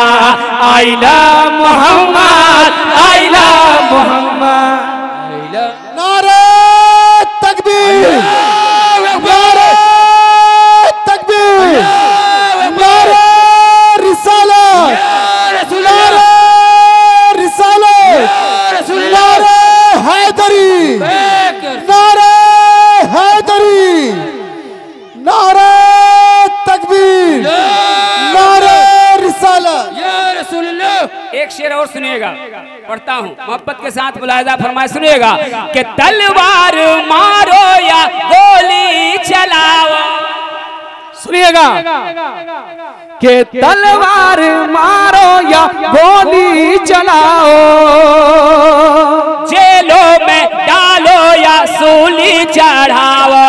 I love Mohammad, I love Muhammad. नारे तकबीर, नारे तकबीर, नारे रिसालत, नारे रिसालत, नारे हैदरी, नारे हैदरी, नारे तकबीर, नारे रिसालत। एक शेर और सुनिएगा, पढ़ता हूँ, मोहब्बत के साथ मुलाहिजा फरमाए, सुनिएगा कि तलवार मारो या गोली चलाओ। सुनिएगा कि तलवार मारो या गोली चलाओ, जेलों में डालो या सूली चढ़ाओ।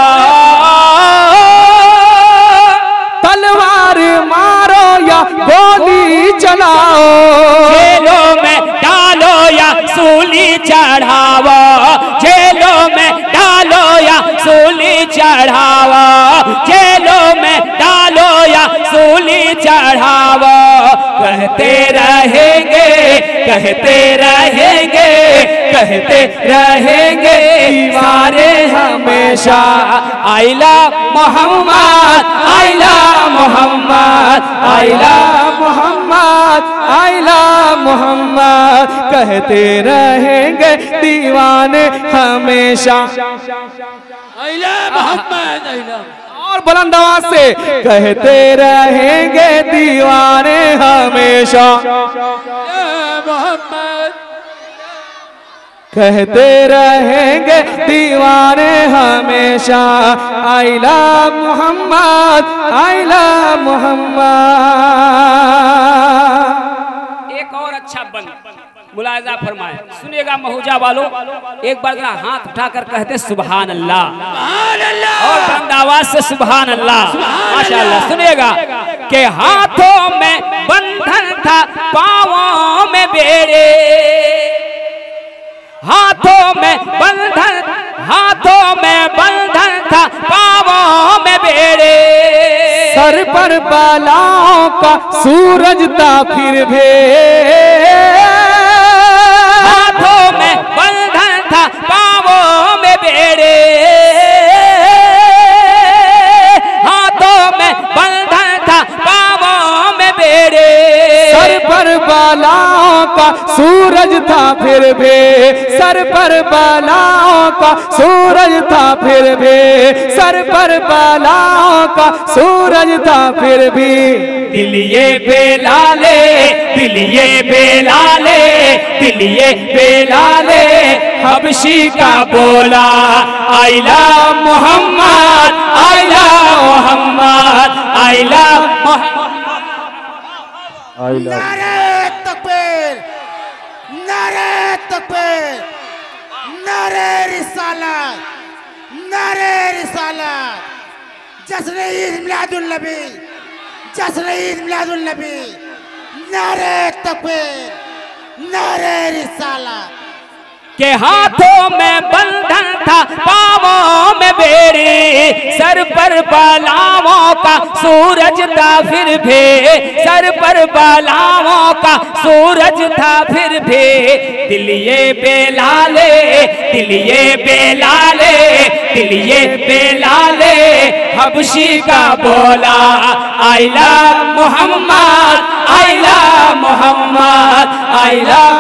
तलवार मारो या गोली चलाओ, जेलों में डालो या सूली चढ़ाओ, जेलों में डालो या सूली चढ़ाओ, जेलों में डालो या सूली चढ़ाओ। कहते रहेंगे, कहते रहेंगे, कहते रहेंगे दीवाने हमेशा, I love Mohammad, I love Mohammad, I love Mohammad, I love Muhammad. कहते रहेंगे दीवाने हमेशा, I love Mohammad, I love. और बुलंद आवाज से कहते रहेंगे दीवाने हमेशा, मोहम्मद, कहते रहेंगे दीवाने हमेशा, I love Mohammad, I love Muhammad. एक और अच्छा बंद मुलाहिजा फरमाए, सुनिएगा महूजा वालों, एक बार जरा हाथ उठाकर कहते सुभान अल्लाह, और बुलंद आवाज से सुभान अल्लाह, माशाअल्लाह। सुनिएगा कि हाथों में बंधन था, पाँवों में बेड़े, हाथों में बंधन, हाथों में बंधन था, पाँवों में बेड़े, सर पर बालाओं का सूरज था फिर भी, हाथों में बंधन था, पाँवों में बेड़े, हाथों में बंधन था, पाँवों में बेड़े, सर पर बालाओं का सूरज था फिर भी, सर पर बालाओं का सूरज था फिर भी, सर पर बालाओं का सूरज था फिर भी। दिलिये बेलाले, दिलिये बेलाले, दिलिये बेलाले, हबशी का बोला, I love Mohammad, I love Mohammad, I love Muhammad. नारे तकबीर, नारे तकबीर, नारे रिसालत, नारे रिसालत, जश्न ईद मिलादुन नबी, जश्न ईद मिलादुन नबी, नारे तकबीर, नारे रिसालत। के हाथों में बंधन था, पाँवों में बेड़ी, सर पर बालाओं का सूरज था फिर भी, सर पर बालाओं का सूरज था फिर भी। दिलिये बेलाले, दिलिये बेलाले, दिलिये बेलाले, हबशी का बोला, I love Mohammad, I love Mohammad, I love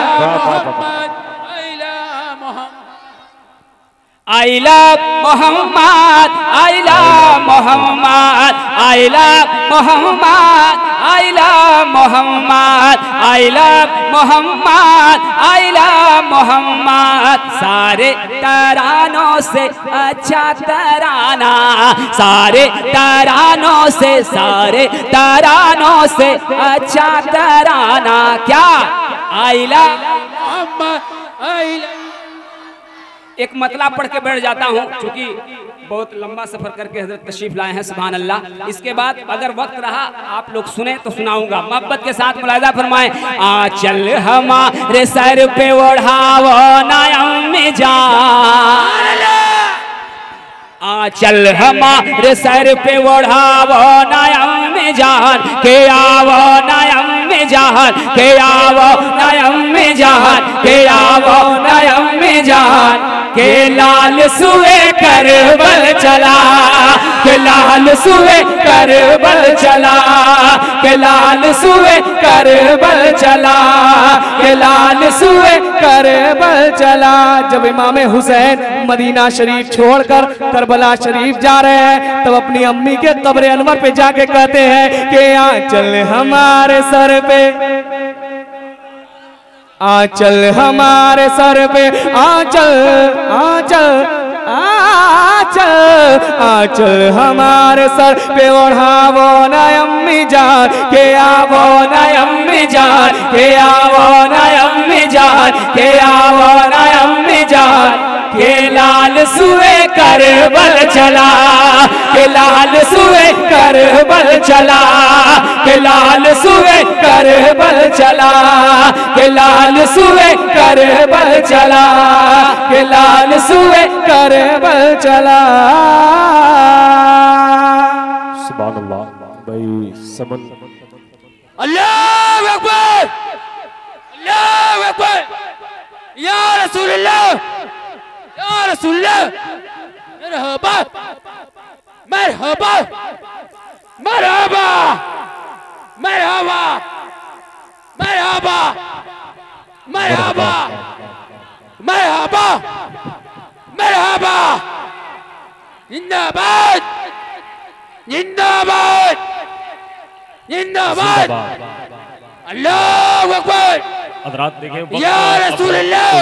I love Muhammad, I love Muhammad, I love Muhammad, I love Muhammad, I love Muhammad, I love Muhammad। सारे तरानों से अच्छा तराना, सारे तरानों से, सारे तरानों से अच्छा तराना क्या? I love Muhammad, I love। एक मतला पढ़ के बैठ जाता हूँ, क्योंकि बहुत लंबा सफर करके हजरत तशरीफ लाए हैं, सुभान अल्लाह। इसके बाद अगर वक्त रहा आप लोग सुने तो सुनाऊंगा। मोहब्बत के साथ मुलाहिजा फरमाएं। आंचल हमारे सर पे ओढ़ाओ ना अम्मी जान, आंचल हमारे सर पे ओढ़ाओ ना अम्मी जान के आवो नयम में जान के आवो नयम में जान के आवो नयम में जान के लाल सुए करबल चला के लाल सुए करबल चला के लाल सुए करबल चला के लाल सुए करबल चला। जब इमाम हुसैन मदीना शरीफ छोड़कर करबला शरीफ जा रहे हैं तब अपनी अम्मी के कब्र अनवर पे जाके कहते हैं कि आंचल हमारे सर पे आंचल हमारे सर पे आंचल आंचल आंचल आंचल हमारे सर पे ओढ़ावो न अम्मी जान के आवो न अम्मी जान के आवो न अम्मी जान के आवो न अम्मी जान के लाल सुए करबल चला के लाल सुए करबल चला के लाल सुए करबल चला के लाल सुए करबल चला के लाल सुए करबल चला। सुभान अल्लाह। भाई समन अल्लाहु अकबर अल्लाहु अकबर या रसूलल्लाह या रसूलल्लाह मरहबा मरहबा मरहबा मरहबा मरहबा मरहबा मरहबा मरहबा जिंदाबाद जिंदाबाद जिंदाबाद अल्लाहु अकबर हज़रात देखें या रसूलल्लाह